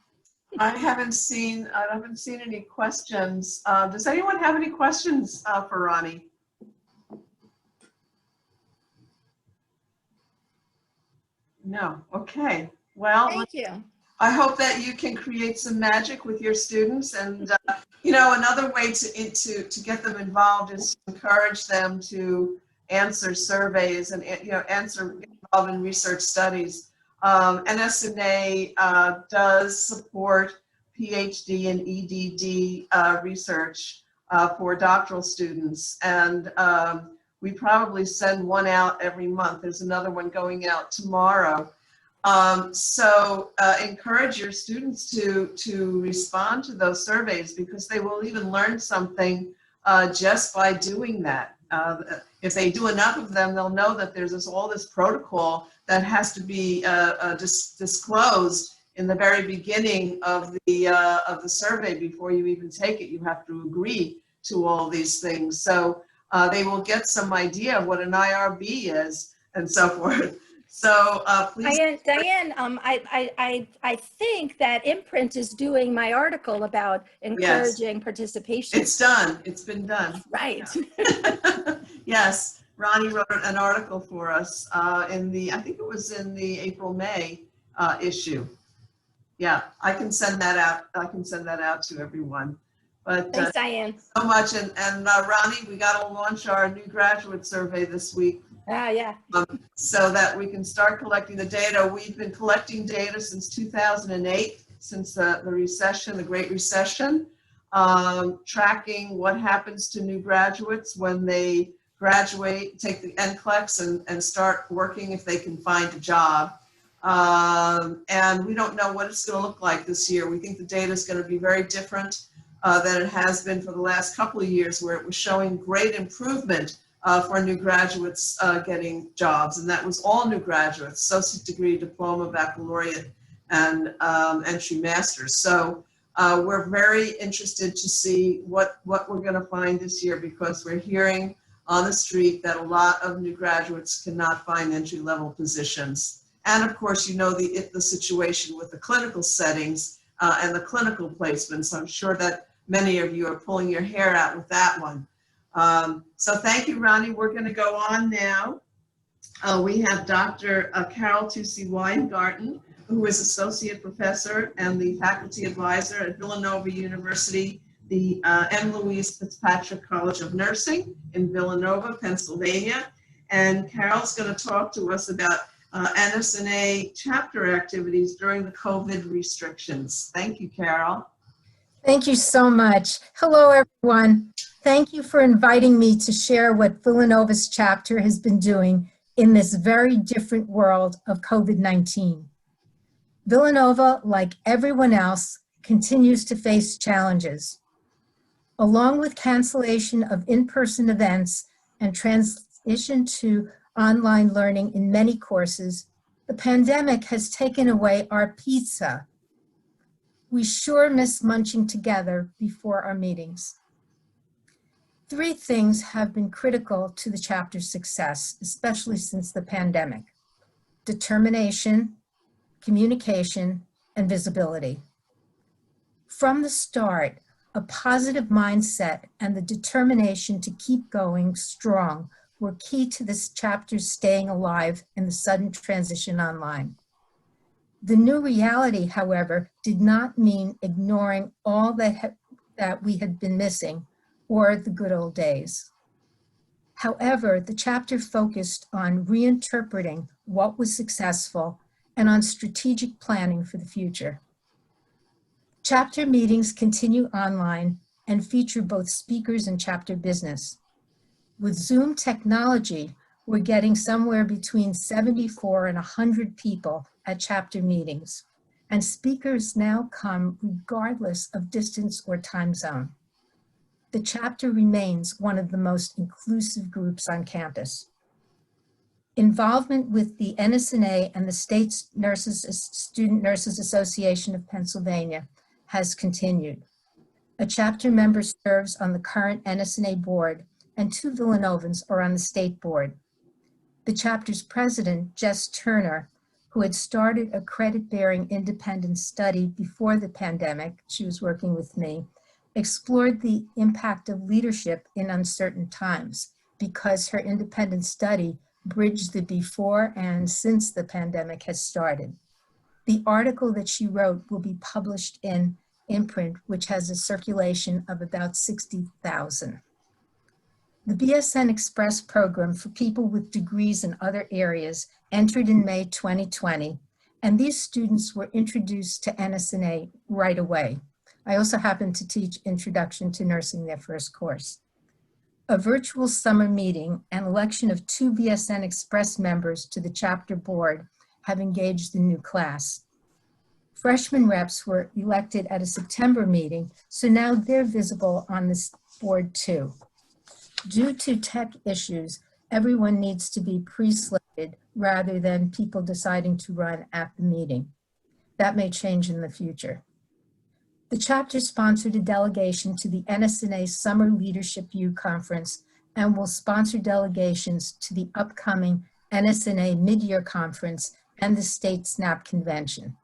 I haven't seen any questions. Does anyone have any questions for Ronnie? No. Okay. Well, Thank you. I hope that you can create some magic with your students, and you know, another way to get them involved is to encourage them to answer surveys and, you know, get involved in research studies. NSNA does support PhD and EDD research for doctoral students, and we probably send one out every month. There's another one going out tomorrow. So encourage your students to respond to those surveys, because they will even learn something just by doing that. If they do enough of them, they'll know that there's all this protocol that has to be disclosed in the very beginning of the survey. Before you even take it, you have to agree to all these things. So they will get some idea of what an IRB is and so forth. So please. Diane, I think that Imprint is doing my article about encouraging participation. It's done. It's been done. Right. Yes, Ronnie wrote an article for us in the, I think it was in the April-May issue. Yeah, I can send that out. I can send that out to everyone. But thanks, Diane. So much. And Ronnie, we got to launch our new graduate survey this week. Yeah. So that we can start collecting the data. We've been collecting data since 2008, since the recession, the Great Recession, tracking what happens to new graduates when they graduate, take the NCLEX and start working if they can find a job. And we don't know what it's going to look like this year. We think the data is going to be very different than it has been for the last couple of years, where it was showing great improvement for new graduates getting jobs. And that was all new graduates, associate degree, diploma, baccalaureate, and entry masters. So we're very interested to see what we're going to find this year, because we're hearing on the street that a lot of new graduates cannot find entry-level positions. And of course, you know the situation with the clinical settings and the clinical placements. I'm sure that many of you are pulling your hair out with that one. So thank you, Ronnie. We're going to go on now. We have Dr. Carol Toussie Weingarten, who is Associate Professor and the Faculty Advisor at Villanova University, the M. Louise Fitzpatrick College of Nursing in Villanova, Pennsylvania. And Carol's going to talk to us about NSNA chapter activities during the COVID restrictions. Thank you, Carol. Thank you so much. Hello, everyone. Thank you for inviting me to share what Villanova's chapter has been doing in this very different world of COVID-19. Villanova, like everyone else, continues to face challenges. Along with cancellation of in-person events and transition to online learning in many courses, the pandemic has taken away our pizza. We sure miss munching together before our meetings. Three things have been critical to the chapter's success, especially since the pandemic: determination, communication, and visibility. From the start, a positive mindset and the determination to keep going strong were key to this chapter's staying alive in the sudden transition online. The new reality, however, did not mean ignoring all that we had been missing, or the good old days. However, the chapter focused on reinterpreting what was successful and on strategic planning for the future. Chapter meetings continue online and feature both speakers and chapter business. With Zoom technology, we're getting somewhere between 74 and 100 people at chapter meetings, and speakers now come regardless of distance or time zone. The chapter remains one of the most inclusive groups on campus. Involvement with the NSNA and the State Student Nurses Association of Pennsylvania has continued. A chapter member serves on the current NSNA board, and 2 Villanovans are on the state board. The chapter's president, Jess Turner, who had started a credit-bearing independent study before the pandemic, she was working with me, explored the impact of leadership in uncertain times, because her independent study bridged the before and since the pandemic has started. The article that she wrote will be published in Imprint, which has a circulation of about 60,000. The BSN Express program for people with degrees in other areas entered in May 2020, and these students were introduced to NSNA right away. I also happen to teach Introduction to Nursing, their first course. A virtual summer meeting and election of 2 BSN Express members to the chapter board have engaged the new class. Freshman reps were elected at a September meeting, so now they're visible on this board too. Due to tech issues, everyone needs to be pre-slated rather than people deciding to run at the meeting. That may change in the future. The chapter sponsored a delegation to the NSNA Summer Leadership U Conference and will sponsor delegations to the upcoming NSNA Mid-Year Conference and the State SNAP Convention.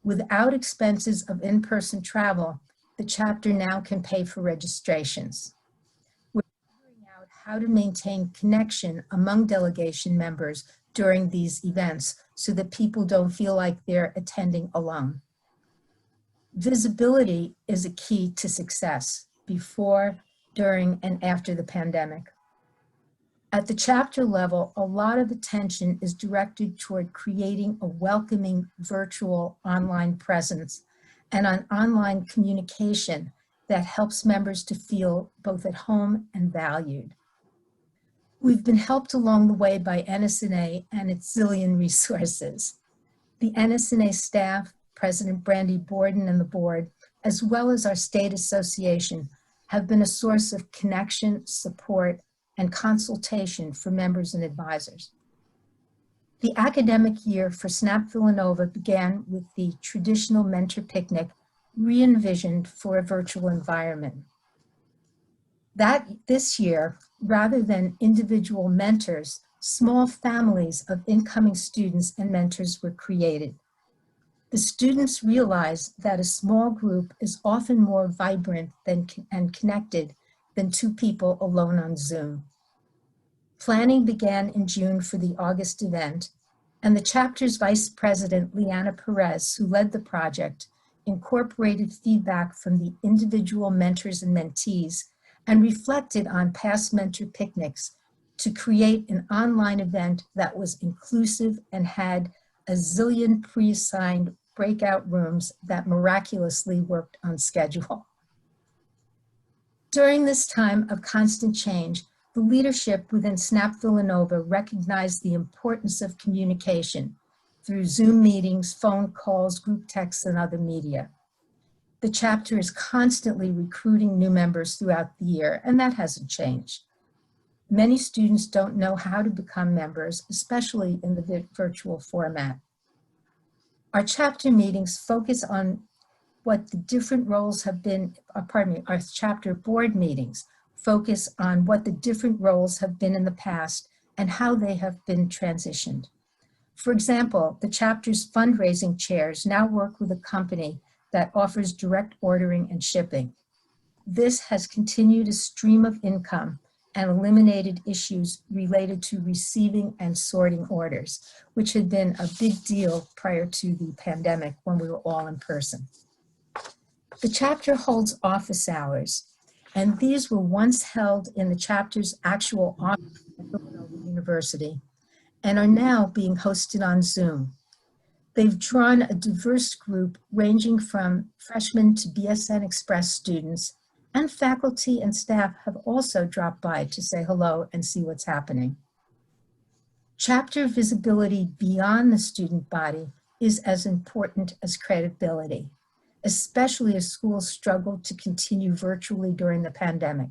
Without expenses of in-person travel, the chapter now can pay for registrations. We're figuring out how to maintain connection among delegation members during these events so that people don't feel like they're attending alone. Visibility is a key to success before, during, and after the pandemic. At the chapter level, a lot of attention is directed toward creating a welcoming virtual online presence and on online communication that helps members to feel both at home and valued. We've been helped along the way by NSNA and its zillion resources. The NSNA staff, President Brandy Borden and the board, as well as our state association, have been a source of connection, support, and consultation for members and advisors. The academic year for SNAP Villanova began with the traditional mentor picnic re-envisioned for a virtual environment. This year, rather than individual mentors, small families of incoming students and mentors were created. The students realized that a small group is often more vibrant and connected than 2 people alone on Zoom. Planning began in June for the August event, and the chapter's vice president, Liana Perez, who led the project, incorporated feedback from the individual mentors and mentees and reflected on past mentor picnics to create an online event that was inclusive and had a zillion pre-assigned breakout rooms that miraculously worked on schedule. During this time of constant change, the leadership within SNAP Villanova recognized the importance of communication through Zoom meetings, phone calls, group texts, and other media. The chapter is constantly recruiting new members throughout the year, and that hasn't changed. Many students don't know how to become members, especially in the virtual format. Our chapter meetings focus on what the different roles have been, our chapter board meetings focus on what the different roles have been in the past and how they have been transitioned. For example, the chapter's fundraising chairs now work with a company that offers direct ordering and shipping. This has continued a stream of income and eliminated issues related to receiving and sorting orders, which had been a big deal prior to the pandemic when we were all in person. The chapter holds office hours, and these were once held in the chapter's actual office at Villanova University and are now being hosted on Zoom. They've drawn a diverse group ranging from freshmen to BSN Express students, and faculty and staff have also dropped by to say hello and see what's happening. Chapter visibility beyond the student body is as important as credibility, especially as schools struggle to continue virtually during the pandemic.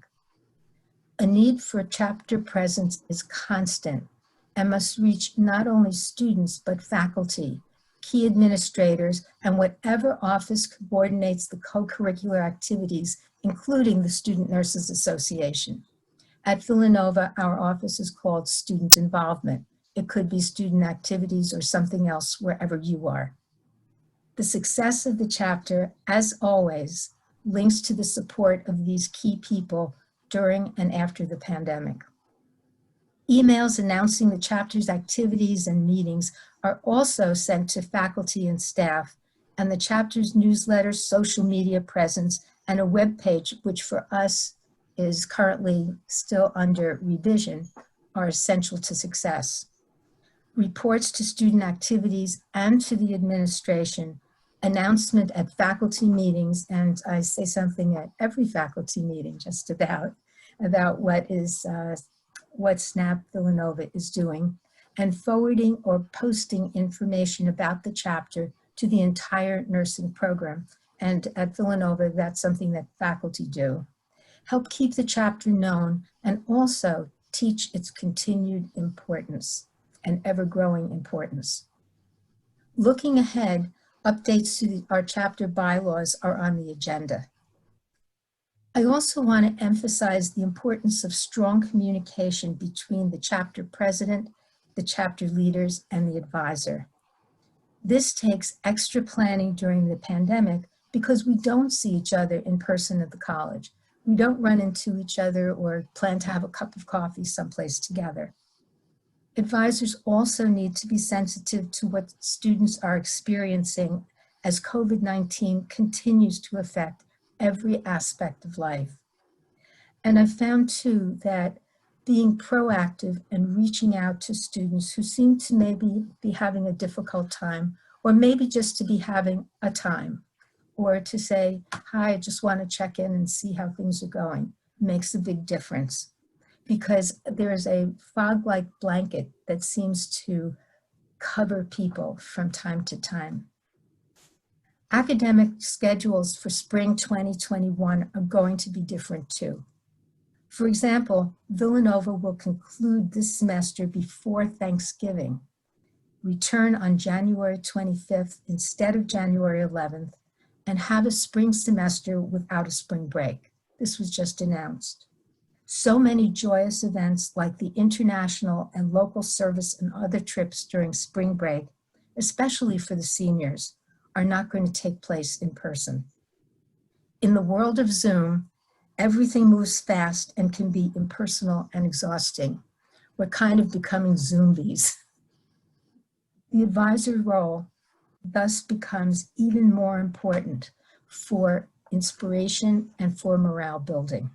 A need for chapter presence is constant and must reach not only students, but faculty, key administrators, and whatever office coordinates the co-curricular activities, including the Student Nurses Association. At Villanova, our office is called Student Involvement. It could be student activities or something else wherever you are. The success of the chapter, as always, links to the support of these key people during and after the pandemic. Emails announcing the chapter's activities and meetings are also sent to faculty and staff, and the chapter's newsletter, social media presence, and a web page, which for us is currently still under revision are essential to success. Reports to student activities and to the administration, announcement at faculty meetings, and I say something at every faculty meeting just about what SNAP Villanova is doing, and forwarding or posting information about the chapter to the entire nursing program. And at Villanova, that's something that faculty do. Help keep the chapter known and also teach its continued importance and ever-growing importance. Looking ahead, updates to our chapter bylaws are on the agenda. I also want to emphasize the importance of strong communication between the chapter president, the chapter leaders, and the advisor. This takes extra planning during the pandemic because we don't see each other in person at the college. We don't run into each other or plan to have a cup of coffee someplace together. Advisors also need to be sensitive to what students are experiencing as COVID-19 continues to affect every aspect of life. And I've found too that being proactive and reaching out to students who seem to maybe be having a difficult time, or maybe just to be having a time, or to say, hi, I just want to check in and see how things are going, makes a big difference. Because there is a fog-like blanket that seems to cover people from time to time. Academic schedules for spring 2021 are going to be different too. For example, Villanova will conclude this semester before Thanksgiving, return on January 25th instead of January 11th, and have a spring semester without a spring break. This was just announced. So many joyous events like the international and local service and other trips during spring break, especially for the seniors, are not going to take place in person. In the world of Zoom, everything moves fast and can be impersonal and exhausting. We're kind of becoming zombies. The advisor role thus becomes even more important for inspiration and for morale building.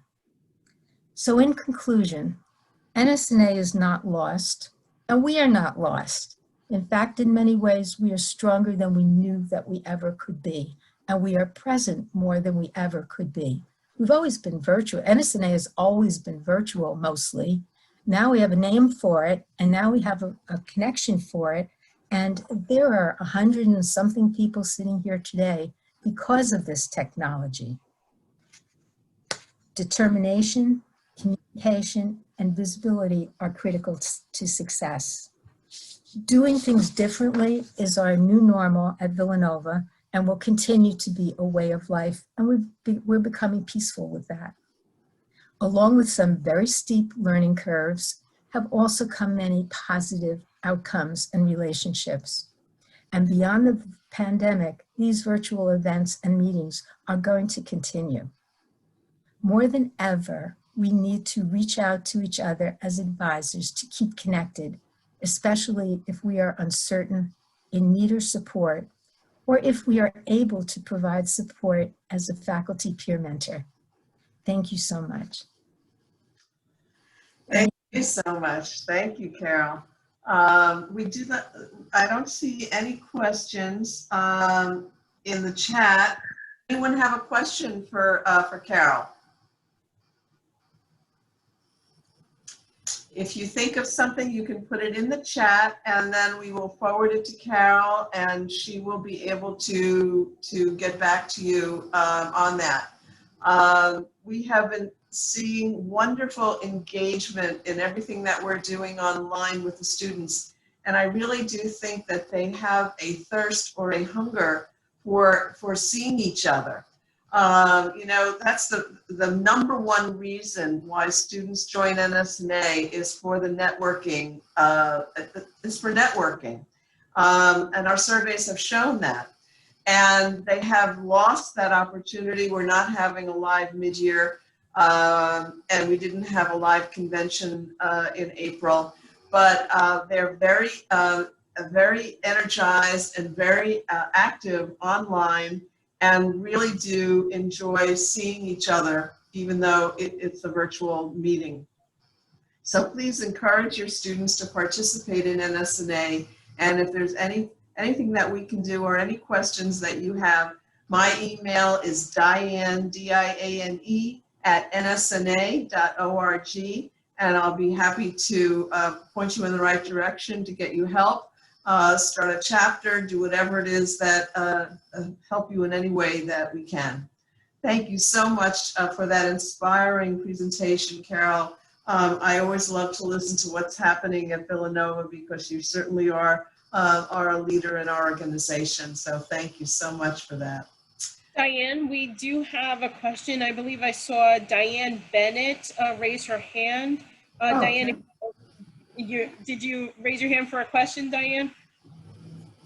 So in conclusion, NSNA is not lost, and we are not lost. In fact, in many ways, we are stronger than we knew that we ever could be, and we are present more than we ever could be. We've always been virtual. NSNA has always been virtual, mostly. Now we have a name for it, and now we have a connection for it, and there are 100 and something people sitting here today because of this technology. Determination, communication, and visibility are critical to success. Doing things differently is our new normal at Villanova and will continue to be a way of life, and we're becoming peaceful with that. Along with some very steep learning curves, have also come many positive outcomes and relationships. And beyond the pandemic, these virtual events and meetings are going to continue. More than ever, we need to reach out to each other as advisors to keep connected, especially if we are uncertain, in need of support, or if we are able to provide support as a faculty peer mentor. Thank you so much. Thank you so much. Thank you, Carol. We do not, I don't see any questions in the chat. Anyone have a question for Carol? If you think of something, you can put it in the chat, and then we will forward it to Carol, and she will be able to get back to you on that. We have been seeing wonderful engagement in everything that we're doing online with the students, and I really do think that they have a thirst or a hunger for seeing each other. You know, that's the number one reason why students join NSNA is for the networking, and our surveys have shown that. And they have lost that opportunity. We're not having a live mid-year, and we didn't have a live convention in April, but they're very energized and very active online, and really do enjoy seeing each other even though it's a virtual meeting. So please encourage your students to participate in NSNA. And if there's anything that we can do or any questions that you have, my email is Diane, D-I-A-N-E, @nsna.org. And I'll be happy to point you in the right direction to get you help, start a chapter, do whatever it is that help you in any way that we can. Thank you so much for that inspiring presentation, Carol. I always love to listen to what's happening at Villanova because you certainly are a leader in our organization. So thank you so much for that. Diane, we do have a question. I believe I saw Diane Bennett raise her hand. Diane, did you raise your hand for a question, Diane?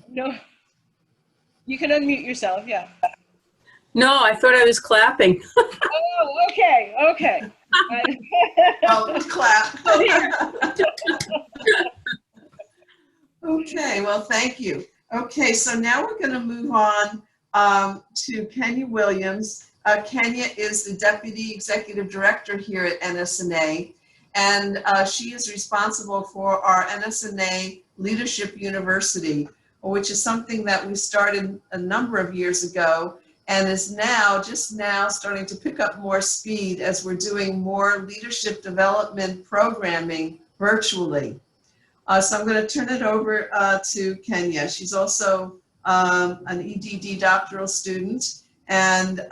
No? You can unmute yourself, yeah. No, I thought I was clapping. Oh, okay, okay. Oh, clap. Okay, well, thank you. Okay, so now we're going to move on to Kenya Williams. Kenya is the Deputy Executive Director here at NSNA, and she is responsible for our NSNA Leadership University, which is something that we started a number of years ago and is now, just now, starting to pick up more speed as we're doing more leadership development programming virtually. So I'm going to turn it over to Kenya. She's also an EDD doctoral student, and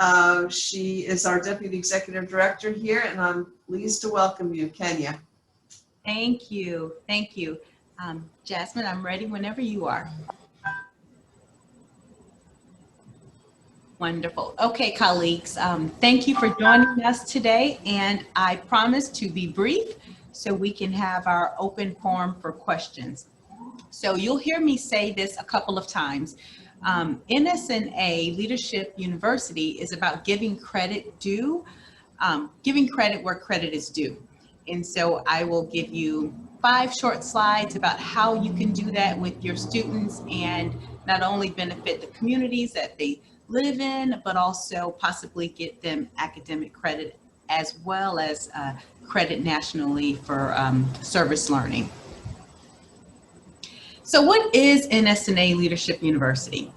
she is our Deputy Executive Director here, and I'm pleased to welcome you, Kenya. Thank you. Thank you. Jasmine, I'm ready whenever you are. Wonderful. Okay, colleagues, thank you for joining us today, and I promise to be brief so we can have our open forum for questions. So you'll hear me say this a couple of times. NSNA Leadership University is about giving credit due, giving credit where credit is due. And so I will give you 5 short slides about how you can do that with your students and not only benefit the communities that they live in, but also possibly get them academic credit as well as credit nationally for service learning. So what is NSNA Leadership University?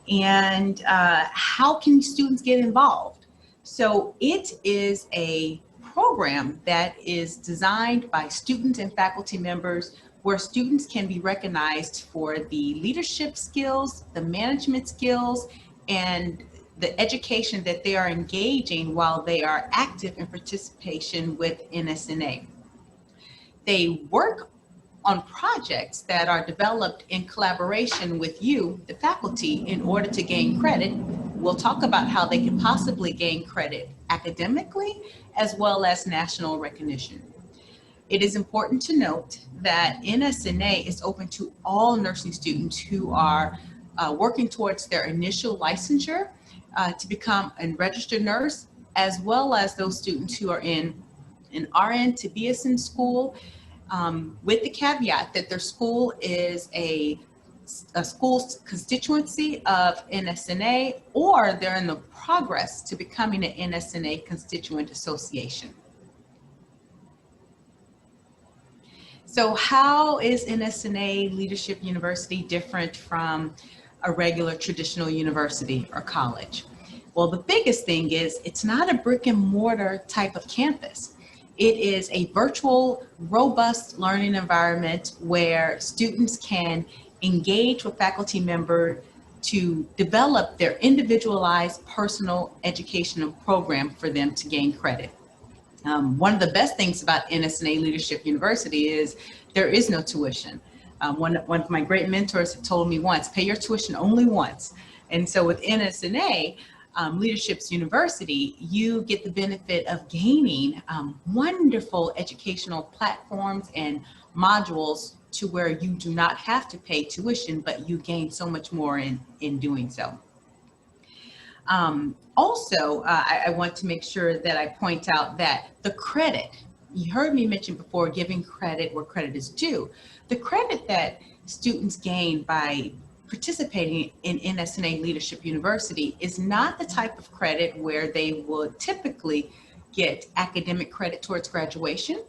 And how can students get involved? So it is a program that is designed by students and faculty members where students can be recognized for the leadership skills, the management skills, and the education that they are engaging while they are active in participation with NSNA. They work on projects that are developed in collaboration with you, the faculty, in order to gain credit. We'll talk about how they can possibly gain credit academically as well as national recognition. It is important to note that NSNA is open to all nursing students who are working towards their initial licensure to become a registered nurse, as well as those students who are in an RN to BSN school, with the caveat that their school is a school constituency of NSNA, or they're in the progress to becoming an NSNA constituent association. So how is NSNA Leadership University different from a regular traditional university or college? Well, the biggest thing is it's not a brick and mortar type of campus. It is a virtual, robust learning environment where students can engage with faculty members to develop their individualized personal educational program for them to gain credit. One of the best things about NSNA Leadership University is there is no tuition. One of my great mentors had told me once, pay your tuition only once. And so with NSNA Leadership University, you get the benefit of gaining wonderful educational platforms and modules to where you do not have to pay tuition, but you gain so much more in doing so. Also, I want to make sure that I point out that the credit, you heard me mention before, giving credit where credit is due. The credit that students gain by participating in NSNA Leadership University is not the type of credit where they would typically get academic credit towards graduation.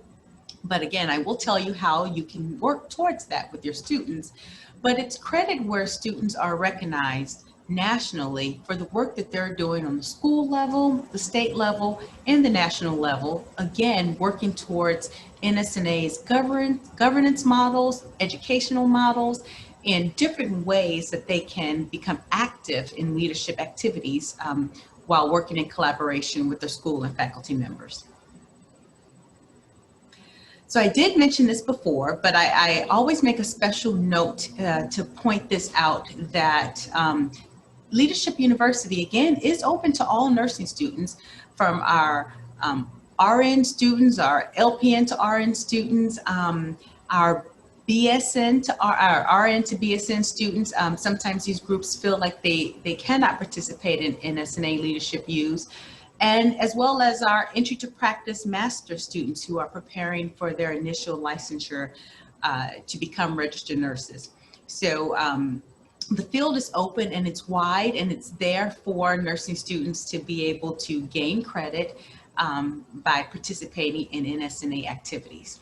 But again, I will tell you how you can work towards that with your students. But it's credit where students are recognized nationally for the work that they're doing on the school level, the state level, and the national level. Again, working towards NSNA's governance models, educational models, and different ways that they can become active in leadership activities while working in collaboration with their school and faculty members. So I did mention this before, but I always make a special note to point this out, that Leadership University, again, is open to all nursing students, from our RN students, our LPN to RN students, our BSN to our RN to BSN students. Sometimes these groups feel like they cannot participate in NSNA Leadership U's, and as well as our entry to practice master students who are preparing for their initial licensure to become registered nurses. So the field is open and it's wide, and it's there for nursing students to be able to gain credit by participating in NSNA activities.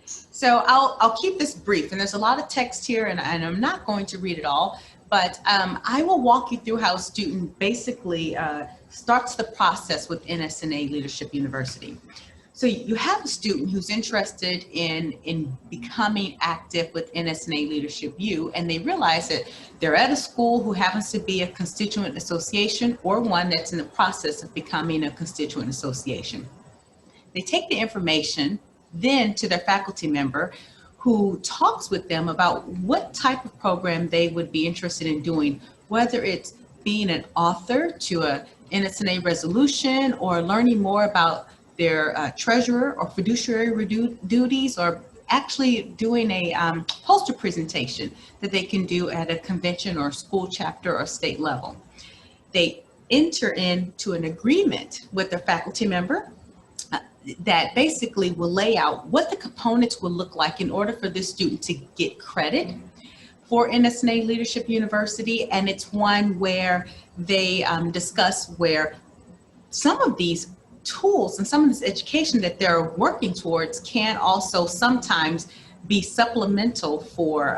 So I'll keep this brief, and there's a lot of text here, and I'm not going to read it all, but I will walk you through how a student basically starts the process with NSNA Leadership University. So you have a student who's interested in becoming active with NSNA Leadership U, and they realize that they're at a school who happens to be a constituent association, or one that's in the process of becoming a constituent association. They take the information then to their faculty member, who talks with them about what type of program they would be interested in doing, whether it's being an author to a NSNA resolution, or learning more about their treasurer or fiduciary duties, or actually doing a poster presentation that they can do at a convention or school chapter or state level. They enter into an agreement with their faculty member that basically will lay out what the components will look like in order for this student to get credit for NSNA Leadership University. And it's one where they discuss where some of these tools and some of this education that they're working towards can also sometimes be supplemental for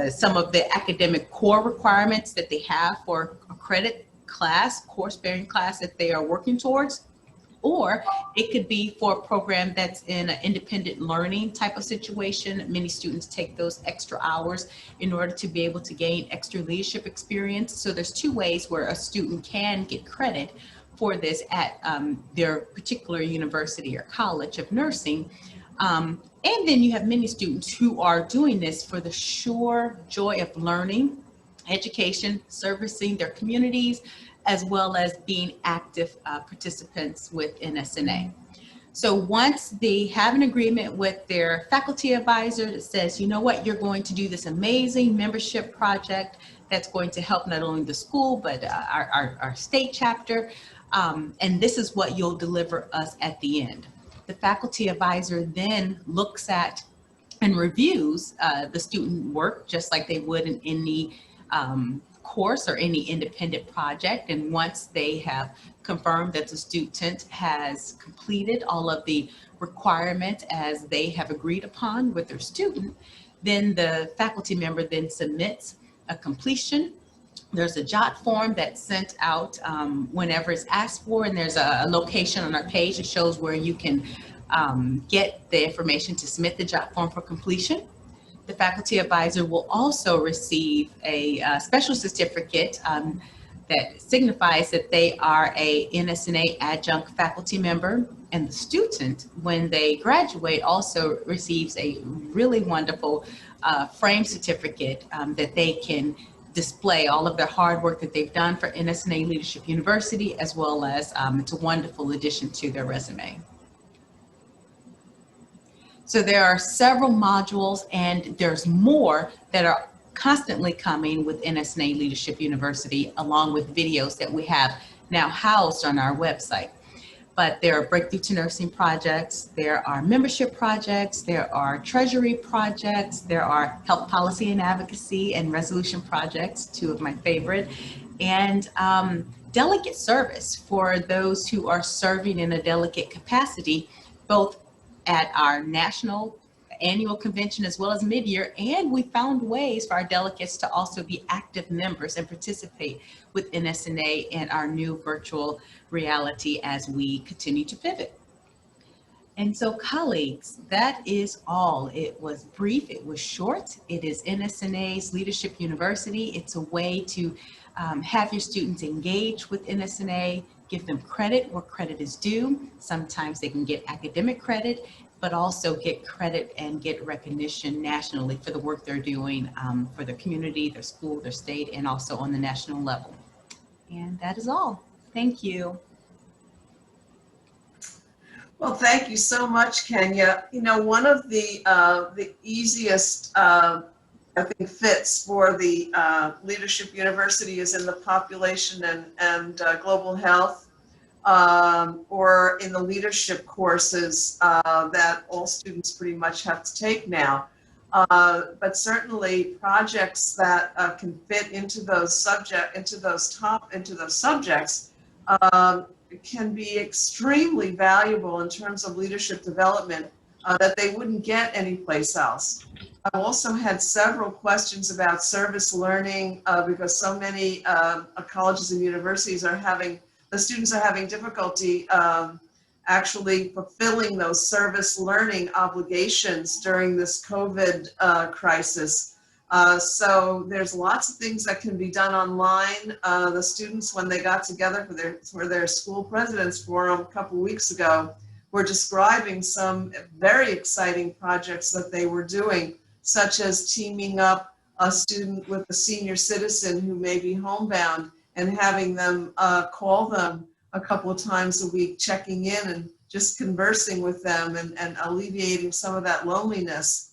some of the academic core requirements that they have for a credit class, course-bearing class that they are working towards. Or it could be for a program that's in an independent learning type of situation. Many students take those extra hours in order to be able to gain extra leadership experience. So there's two ways where a student can get credit for this at their particular university or college of nursing. And then you have many students who are doing this for the sure joy of learning, education, servicing their communities, as well as being active participants with NSNA. So once they have an agreement with their faculty advisor that says, you know what, you're going to do this amazing membership project that's going to help not only the school, but our state chapter, and this is what you'll deliver us at the end. The faculty advisor then looks at and reviews the student work, just like they would in any course or any independent project. And once they have confirmed that the student has completed all of the requirements as they have agreed upon with their student, then the faculty member then submits a completion. There's a JOT form that's sent out whenever it's asked for, and there's a location on our page that shows where you can get the information to submit the JOT form for completion. The faculty advisor will also receive a special certificate that signifies that they are a NSNA adjunct faculty member, and the student, when they graduate, also receives a really wonderful frame certificate that they can display all of their hard work that they've done for NSNA Leadership University, as well as it's a wonderful addition to their resume. So there are several modules, and there's more that are constantly coming with NSNA Leadership University, along with videos that we have now housed on our website. But there are Breakthrough to Nursing projects, there are membership projects, there are treasury projects, there are health policy and advocacy and resolution projects, two of my favorite, and delegate service for those who are serving in a delegate capacity, both at our national annual convention as well as mid-year, and we found ways for our delegates to also be active members and participate with NSNA and our new virtual reality as we continue to pivot. And so colleagues, that is all. It was brief, it was short. It is NSNA's Leadership University. It's a way to have your students engage with NSNA, give them credit where credit is due. Sometimes they can get academic credit, but also get credit and get recognition nationally for the work they're doing for their community, their school, their state, and also on the national level. And that is all. Thank you. Well, thank you so much, Kenya. You know, one of the easiest, I think, fits for the Leadership University is in the population and global health, or in the leadership courses that all students pretty much have to take now. But certainly projects that can fit into those subjects can be extremely valuable in terms of leadership development that they wouldn't get anyplace else. I've also had several questions about service learning because so many colleges and universities are having, the students are having difficulty actually fulfilling those service learning obligations during this COVID crisis. So there's lots of things that can be done online. The students, when they got together for their school president's forum a couple weeks ago, were describing some very exciting projects that they were doing, such as teaming up a student with a senior citizen who may be homebound and having them call them a couple of times a week, checking in and just conversing with them and alleviating some of that loneliness.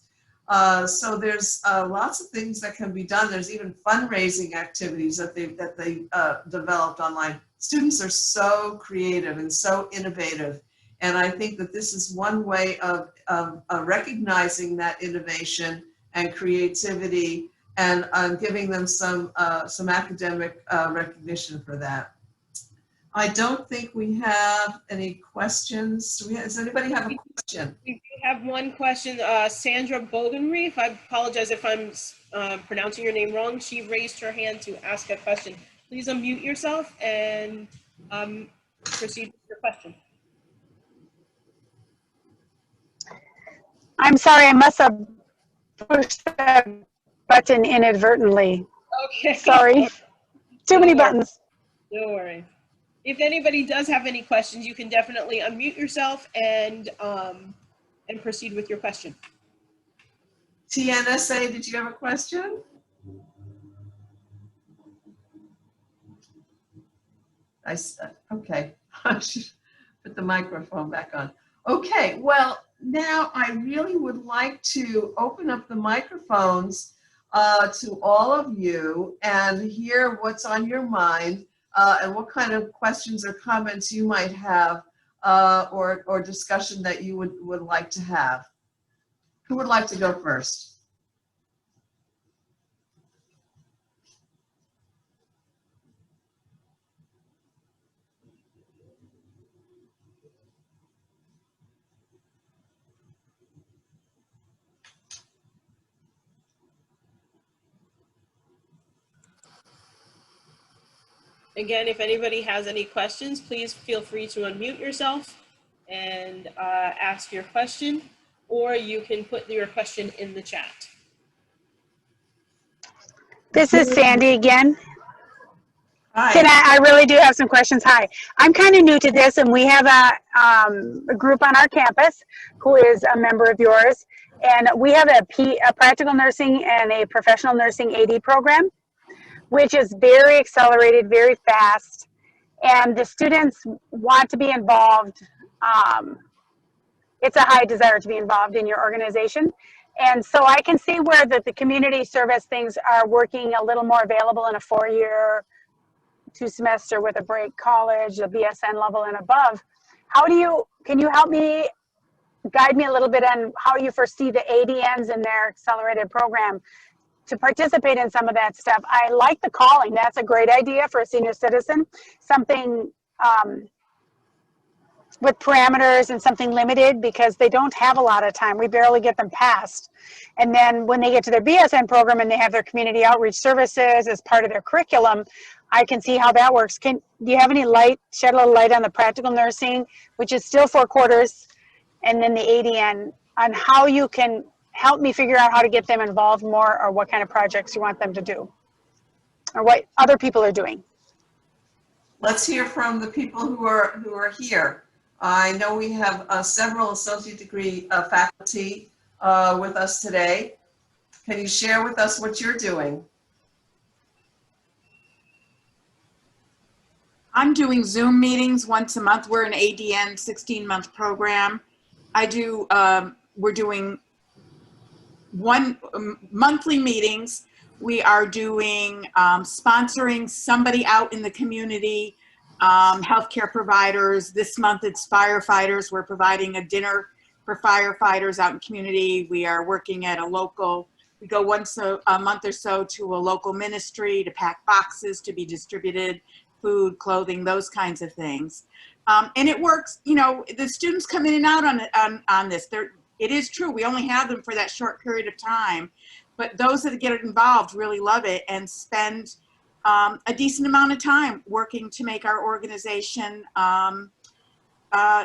So there's lots of things that can be done. There's even fundraising activities that they developed online. Students are so creative and so innovative. And I think that this is one way of recognizing that innovation and creativity and giving them some academic recognition for that. I don't think we have any questions. Does anybody have a question? We do have one question. Sandra Bogenreef, I apologize if I'm pronouncing your name wrong. She raised her hand to ask a question. Please unmute yourself and proceed with your question. I'm sorry, I must have pushed that button inadvertently. Okay. Sorry. Too many buttons. Don't worry. If anybody does have any questions, you can definitely unmute yourself and proceed with your question. TNSA, did you have a question? Okay, I should put the microphone back on. Okay, well, now I really would like to open up the microphones to all of you and hear what's on your mind and what kind of questions or comments you might have or discussion that you would like to have. Who would like to go first? Again, if anybody has any questions, please feel free to unmute yourself and ask your question, or you can put your question in the chat. This is Sandy again. Hi. I really do have some questions. Hi, I'm kind of new to this, and we have a group on our campus who is a member of yours, and we have a practical nursing and a professional nursing AD program, which is very accelerated, very fast, and the students want to be involved. It's a high desire to be involved in your organization. And so I can see where the community service things are working a little more available in a 4-year, 2-semester with a break college, a BSN level and above. Can you help me, guide me a little bit on how you foresee the ADNs in their accelerated program to participate in some of that stuff. I like the calling. That's a great idea for a senior citizen. Something with parameters and something limited, because they don't have a lot of time. We barely get them passed. And then when they get to their BSN program and they have their community outreach services as part of their curriculum, I can see how that works. Do you have any light, shed a little light on the practical nursing, which is still 4 quarters, and then the ADN, on how you can help me figure out how to get them involved more, or what kind of projects you want them to do, or what other people are doing? Let's hear from the people who are here. I know we have several associate degree faculty with us today. Can you share with us what you're doing? I'm doing Zoom meetings once a month. We're an ADN 16-month program. We're doing monthly meetings. We are doing sponsoring somebody out in the community, healthcare providers. This month it's firefighters. We're providing a dinner for firefighters out in community. We are working at we go once a month or so to a local ministry to pack boxes to be distributed, food, clothing, those kinds of things. And it works. You know, the students come in and out on this. It is true, we only have them for that short period of time, but those that get involved really love it and spend a decent amount of time working to make our organization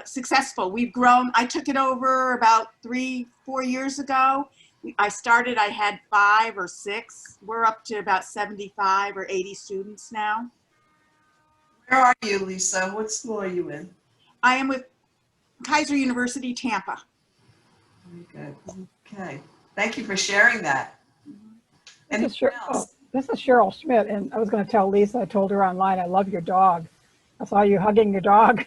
successful. We've grown. I took it over about 3-4 years ago. I had 5 or 6. We're up to about 75 or 80 students now. Where are you, Lisa? What school are you in? I am with Kaiser University, Tampa. Very good. Okay. Thank you for sharing that. This is Cheryl Schmidt, and I was going to tell Lisa, I told her online, I love your dog. I saw you hugging your dog.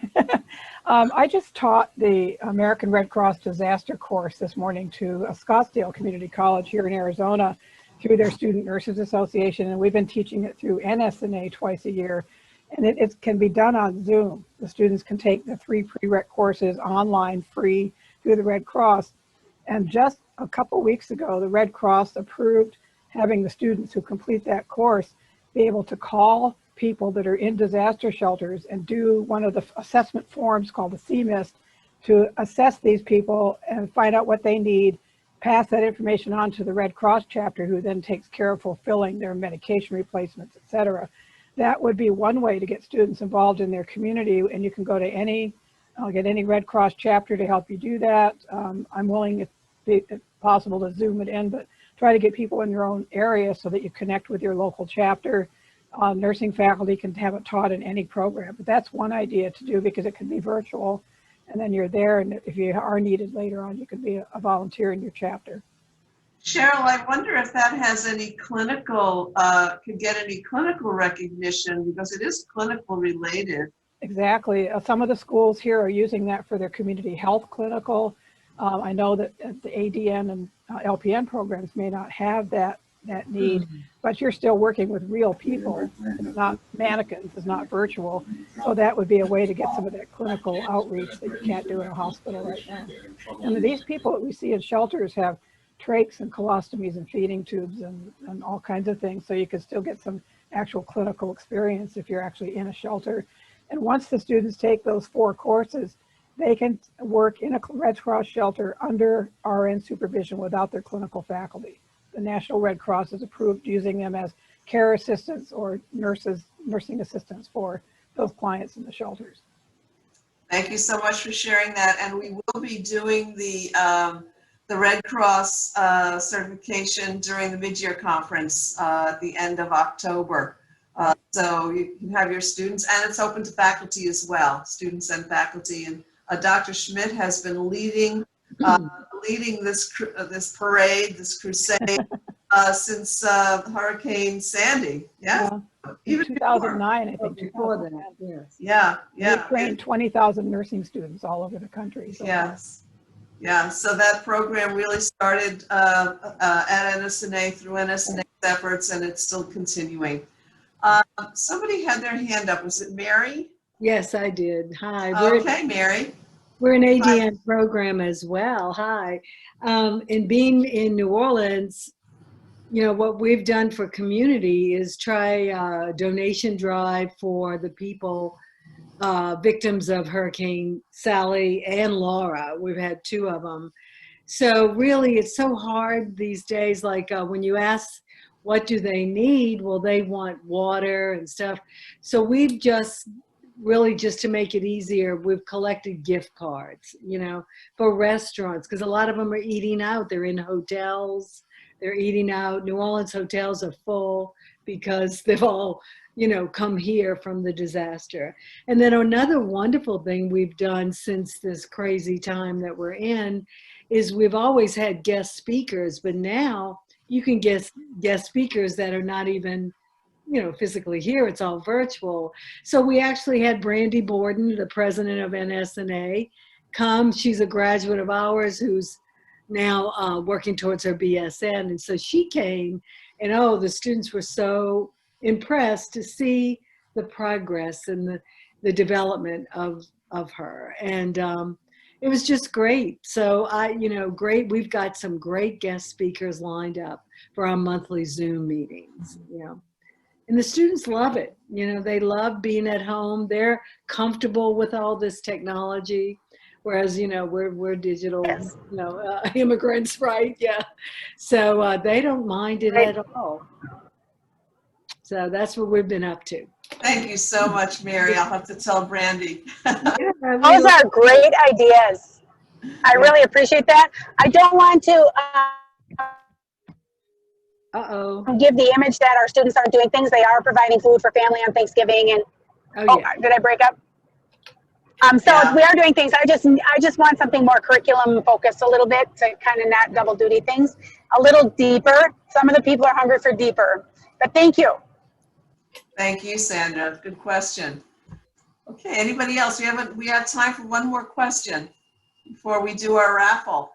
I just taught the American Red Cross disaster course this morning to a Scottsdale Community College here in Arizona through their Student Nurses Association, and we've been teaching it through NSNA twice a year, and it can be done on Zoom. The students can take the 3 prereq courses online free through the Red Cross. And just a couple weeks ago, the Red Cross approved having the students who complete that course be able to call people that are in disaster shelters and do one of the assessment forms called the CMIST to assess these people and find out what they need, pass that information on to the Red Cross chapter, who then takes care of fulfilling their medication replacements, et cetera. That would be one way to get students involved in their community, and you can go to I'll get any Red Cross chapter to help you do that. I'm willing, if possible, to Zoom it in, but try to get people in your own area so that you connect with your local chapter. Nursing faculty can have it taught in any program, but that's one idea to do, because it can be virtual, and then you're there, and if you are needed later on, you can be a volunteer in your chapter. Cheryl, I wonder if that has any clinical, could get any clinical recognition, because it is clinical related. Exactly. Some of the schools here are using that for their community health clinical. I know that the ADN and LPN programs may not have that need, but you're still working with real people. It's not mannequins, it's not virtual. So that would be a way to get some of that clinical outreach that you can't do in a hospital right now. And these people that we see in shelters have trachs and colostomies and feeding tubes and all kinds of things. So you can still get some actual clinical experience if you're actually in a shelter. And once the students take those 4 courses, they can work in a Red Cross shelter under RN supervision without their clinical faculty. The National Red Cross has approved using them as care assistants or nursing assistants for those clients in the shelters. Thank you so much for sharing that. And we will be doing the Red Cross certification during the mid-year conference at the end of October. So you can have your students, and it's open to faculty as well, students and faculty. And Dr. Schmidt has been leading this parade, this crusade since Hurricane Sandy. Yeah. Even 2009, I think. Before that, yes. Yeah. We trained 20,000 nursing students all over the country. So. Yes. Yeah. So that program really started at NSNA through NSNA's efforts, and it's still continuing. Somebody had their hand up. Was it Mary? Yes, I did. Hi. Okay, Mary. We're an ADN program as well. Hi. And being in New Orleans, you know, what we've done for community is try a donation drive for the people, victims of Hurricane Sally and Laura. We've had two of them. So really, it's so hard these days. Like when you ask, what do they need? Well, they want water and stuff. So we've just really, just to make it easier, we've collected gift cards, you know, for restaurants, because a lot of them are eating out. They're in hotels, they're eating out. New Orleans hotels are full because they've all, you know, come here from the disaster. And then another wonderful thing we've done since this crazy time that we're in is we've always had guest speakers, but now you can get guest speakers that are not even, you know, physically here. It's all virtual. So we actually had Brandy Borden, the president of NSNA, come. She's a graduate of ours who's now working towards her BSN. And so she came, and oh, the students were so impressed to see the progress and the development of her. And it was just great. So you know, great. We've got some great guest speakers lined up for our monthly Zoom meetings, you know. And the students love it. You know, they love being at home. They're comfortable with all this technology. Whereas, you know, we're digital, yes, you know, immigrants, right? Yeah. So they don't mind it at all. So that's what we've been up to. Thank you so much, Mary. I'll have to tell Brandy. Those are great ideas. I really appreciate that. I don't want to give the image that our students aren't doing things. They are providing food for family on Thanksgiving. And did I break up? So we are doing things. I just want something more curriculum focused a little bit to kind of not double duty things a little deeper. Some of the people are hungry for deeper, but thank you. Thank you, Sandra. Good question. Okay, anybody else? We have time for one more question before we do our raffle.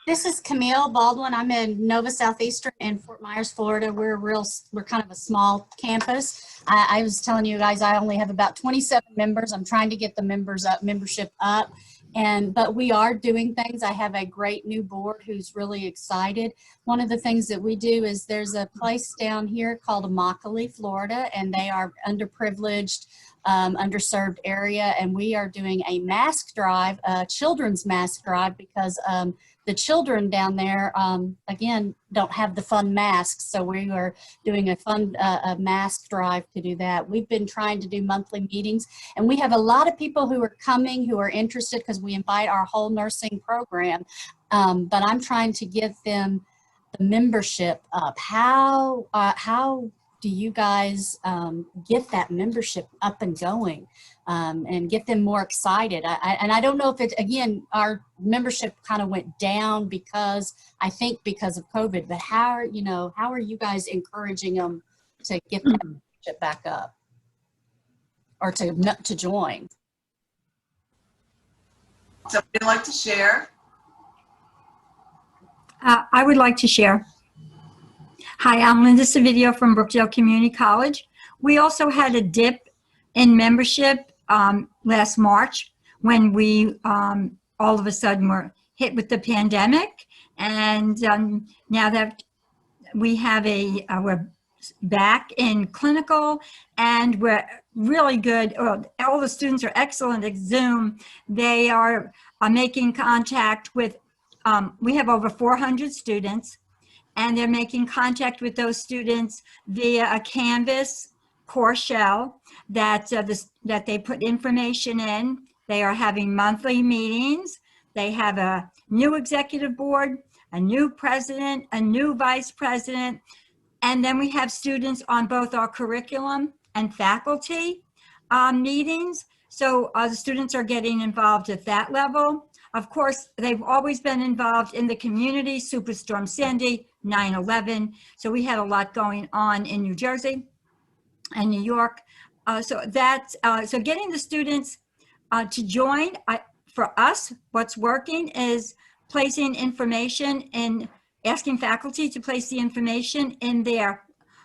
This is Camille Baldwin. I'm in Nova Southeastern in Fort Myers, Florida. We're kind of a small campus. I was telling you guys I only have about 27 members. I'm trying to get the membership up. But we are doing things. I have a great new board who's really excited. One of the things that we do is there's a place down here called Immokalee, Florida, and they are underprivileged, underserved area, and we are doing a mask drive, a children's mask drive, because the children down there, again, don't have the fun masks, so we are doing a fun mask drive to do that. We've been trying to do monthly meetings, and we have a lot of people who are coming who are interested because we invite our whole nursing program, but I'm trying to get them the membership up. How do you guys get that membership up and going and get them more excited? And I don't know if again, our membership kind of went down because of COVID, but how are you guys encouraging them to get that membership back up or to join? Somebody like to share? I would like to share. Hi, I'm Linda Savidio from Brookdale Community College. We also had a dip in membership last March when we all of a sudden were hit with the pandemic. And now that we have we're back in clinical and we're really good. All the students are excellent at Zoom. They are making contact with, we have over 400 students, and they're making contact with those students via a Canvas core shell that they put information in. They are having monthly meetings. They have a new executive board, a new president, a new vice president, and then we have students on both our curriculum and faculty meetings. So the students are getting involved at that level. Of course, they've always been involved in the community, Superstorm Sandy, 9/11. So we had a lot going on in New Jersey and New York. So getting the students to join, for us, what's working is placing information and asking faculty to place the information in their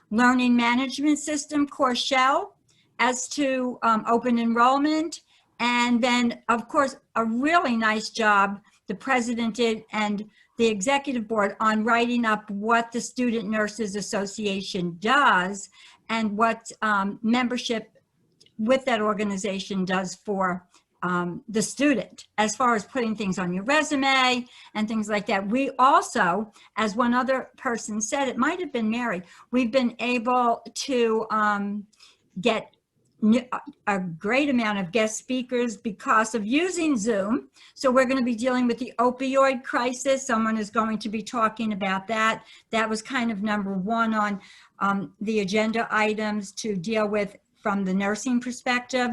learning management system core shell as to open enrollment. And then, of course, a really nice job the president did and the executive board on writing up what the Student Nurses Association does and what membership with that organization does for the student, as far as putting things on your resume and things like that. We also, as one other person said, it might have been Mary, we've been able to get a great amount of guest speakers because of using Zoom. So we're going to be dealing with the opioid crisis. Someone is going to be talking about that. That was kind of number one on the agenda items to deal with from the nursing perspective.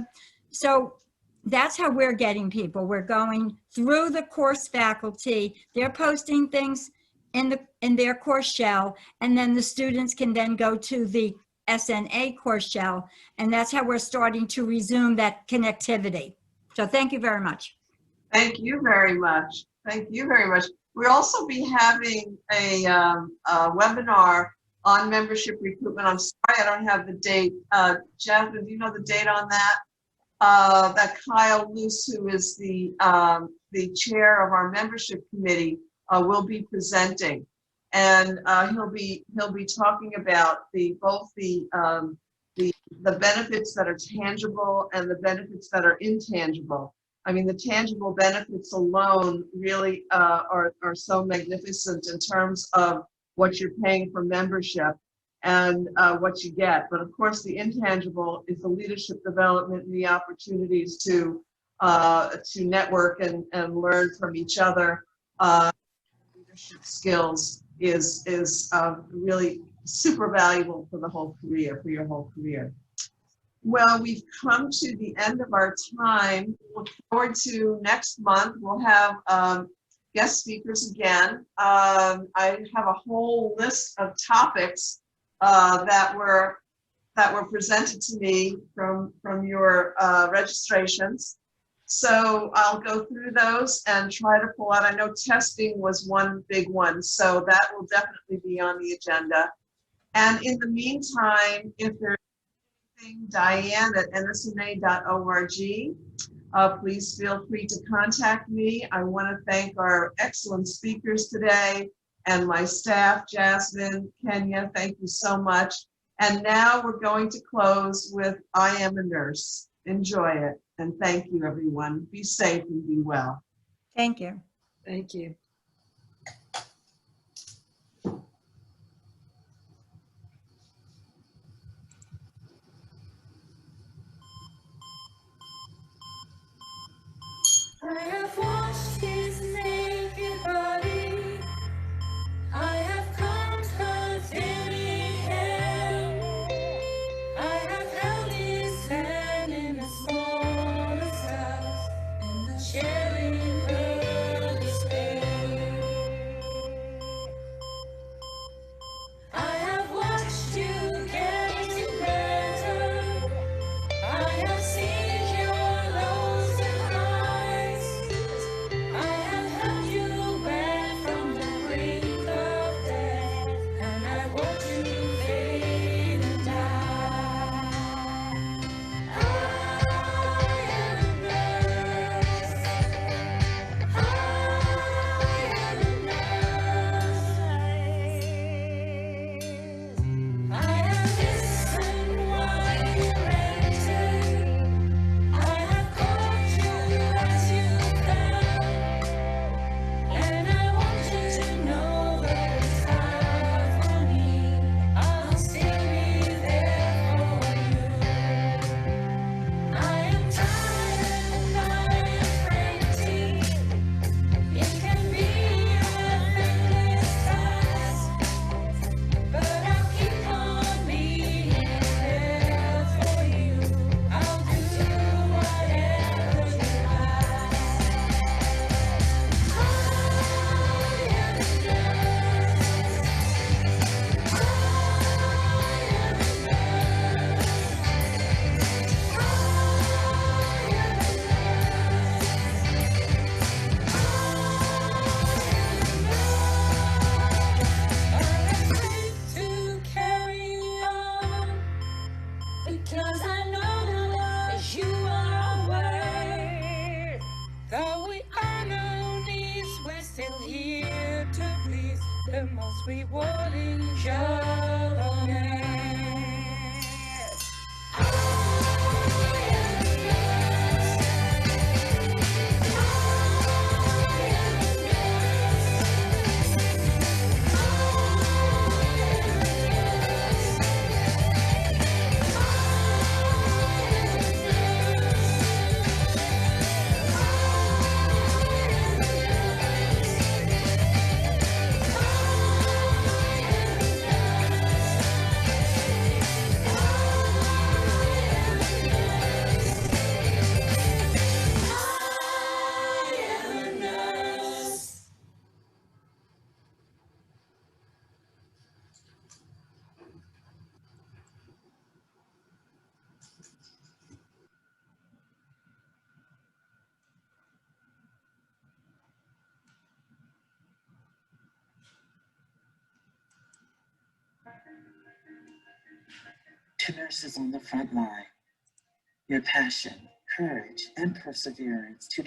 So that's how we're getting people. We're going through the course faculty. They're posting things in their course shell, and then the students can then go to the SNA course shell, and that's how we're starting to resume that connectivity. So thank you very much. Thank you very much. Thank you very much. We'll also be having a webinar on membership recruitment. I'm sorry I don't have the date. Jasmine, do you know the date on that? That Kyle Luce, who is the chair of our membership committee, will be presenting. And he'll be talking about both the benefits that are tangible and the benefits that are intangible. I mean, the tangible benefits alone really are so magnificent in terms of what you're paying for membership and what you get. But of course, the intangible is the leadership development and the opportunities to network and learn from each other. Leadership skills is really super valuable for the whole career, for your whole career. Well, we've come to the end of our time. Look forward to next month. We'll have guest speakers again. I have a whole list of topics that were presented to me from your registrations. So I'll go through those and try to pull out. I know testing was one big one, so that will definitely be on the agenda. And in the meantime, if there's anything, Diane at nsna.org, please feel free to contact me. I want to thank our excellent speakers today and my staff, Jasmine, Kenya, thank you so much. And now we're going to close with I Am a Nurse. Enjoy it. And thank you, everyone. Be safe and be well. Thank you. Thank you. I have washed his naked body. I have combed her thinning hair. I have held his hand in a smallest house, and sharing her despair. still here to breathe the most rewarding job on earth. To nurses on the front line, your passion, courage, and perseverance to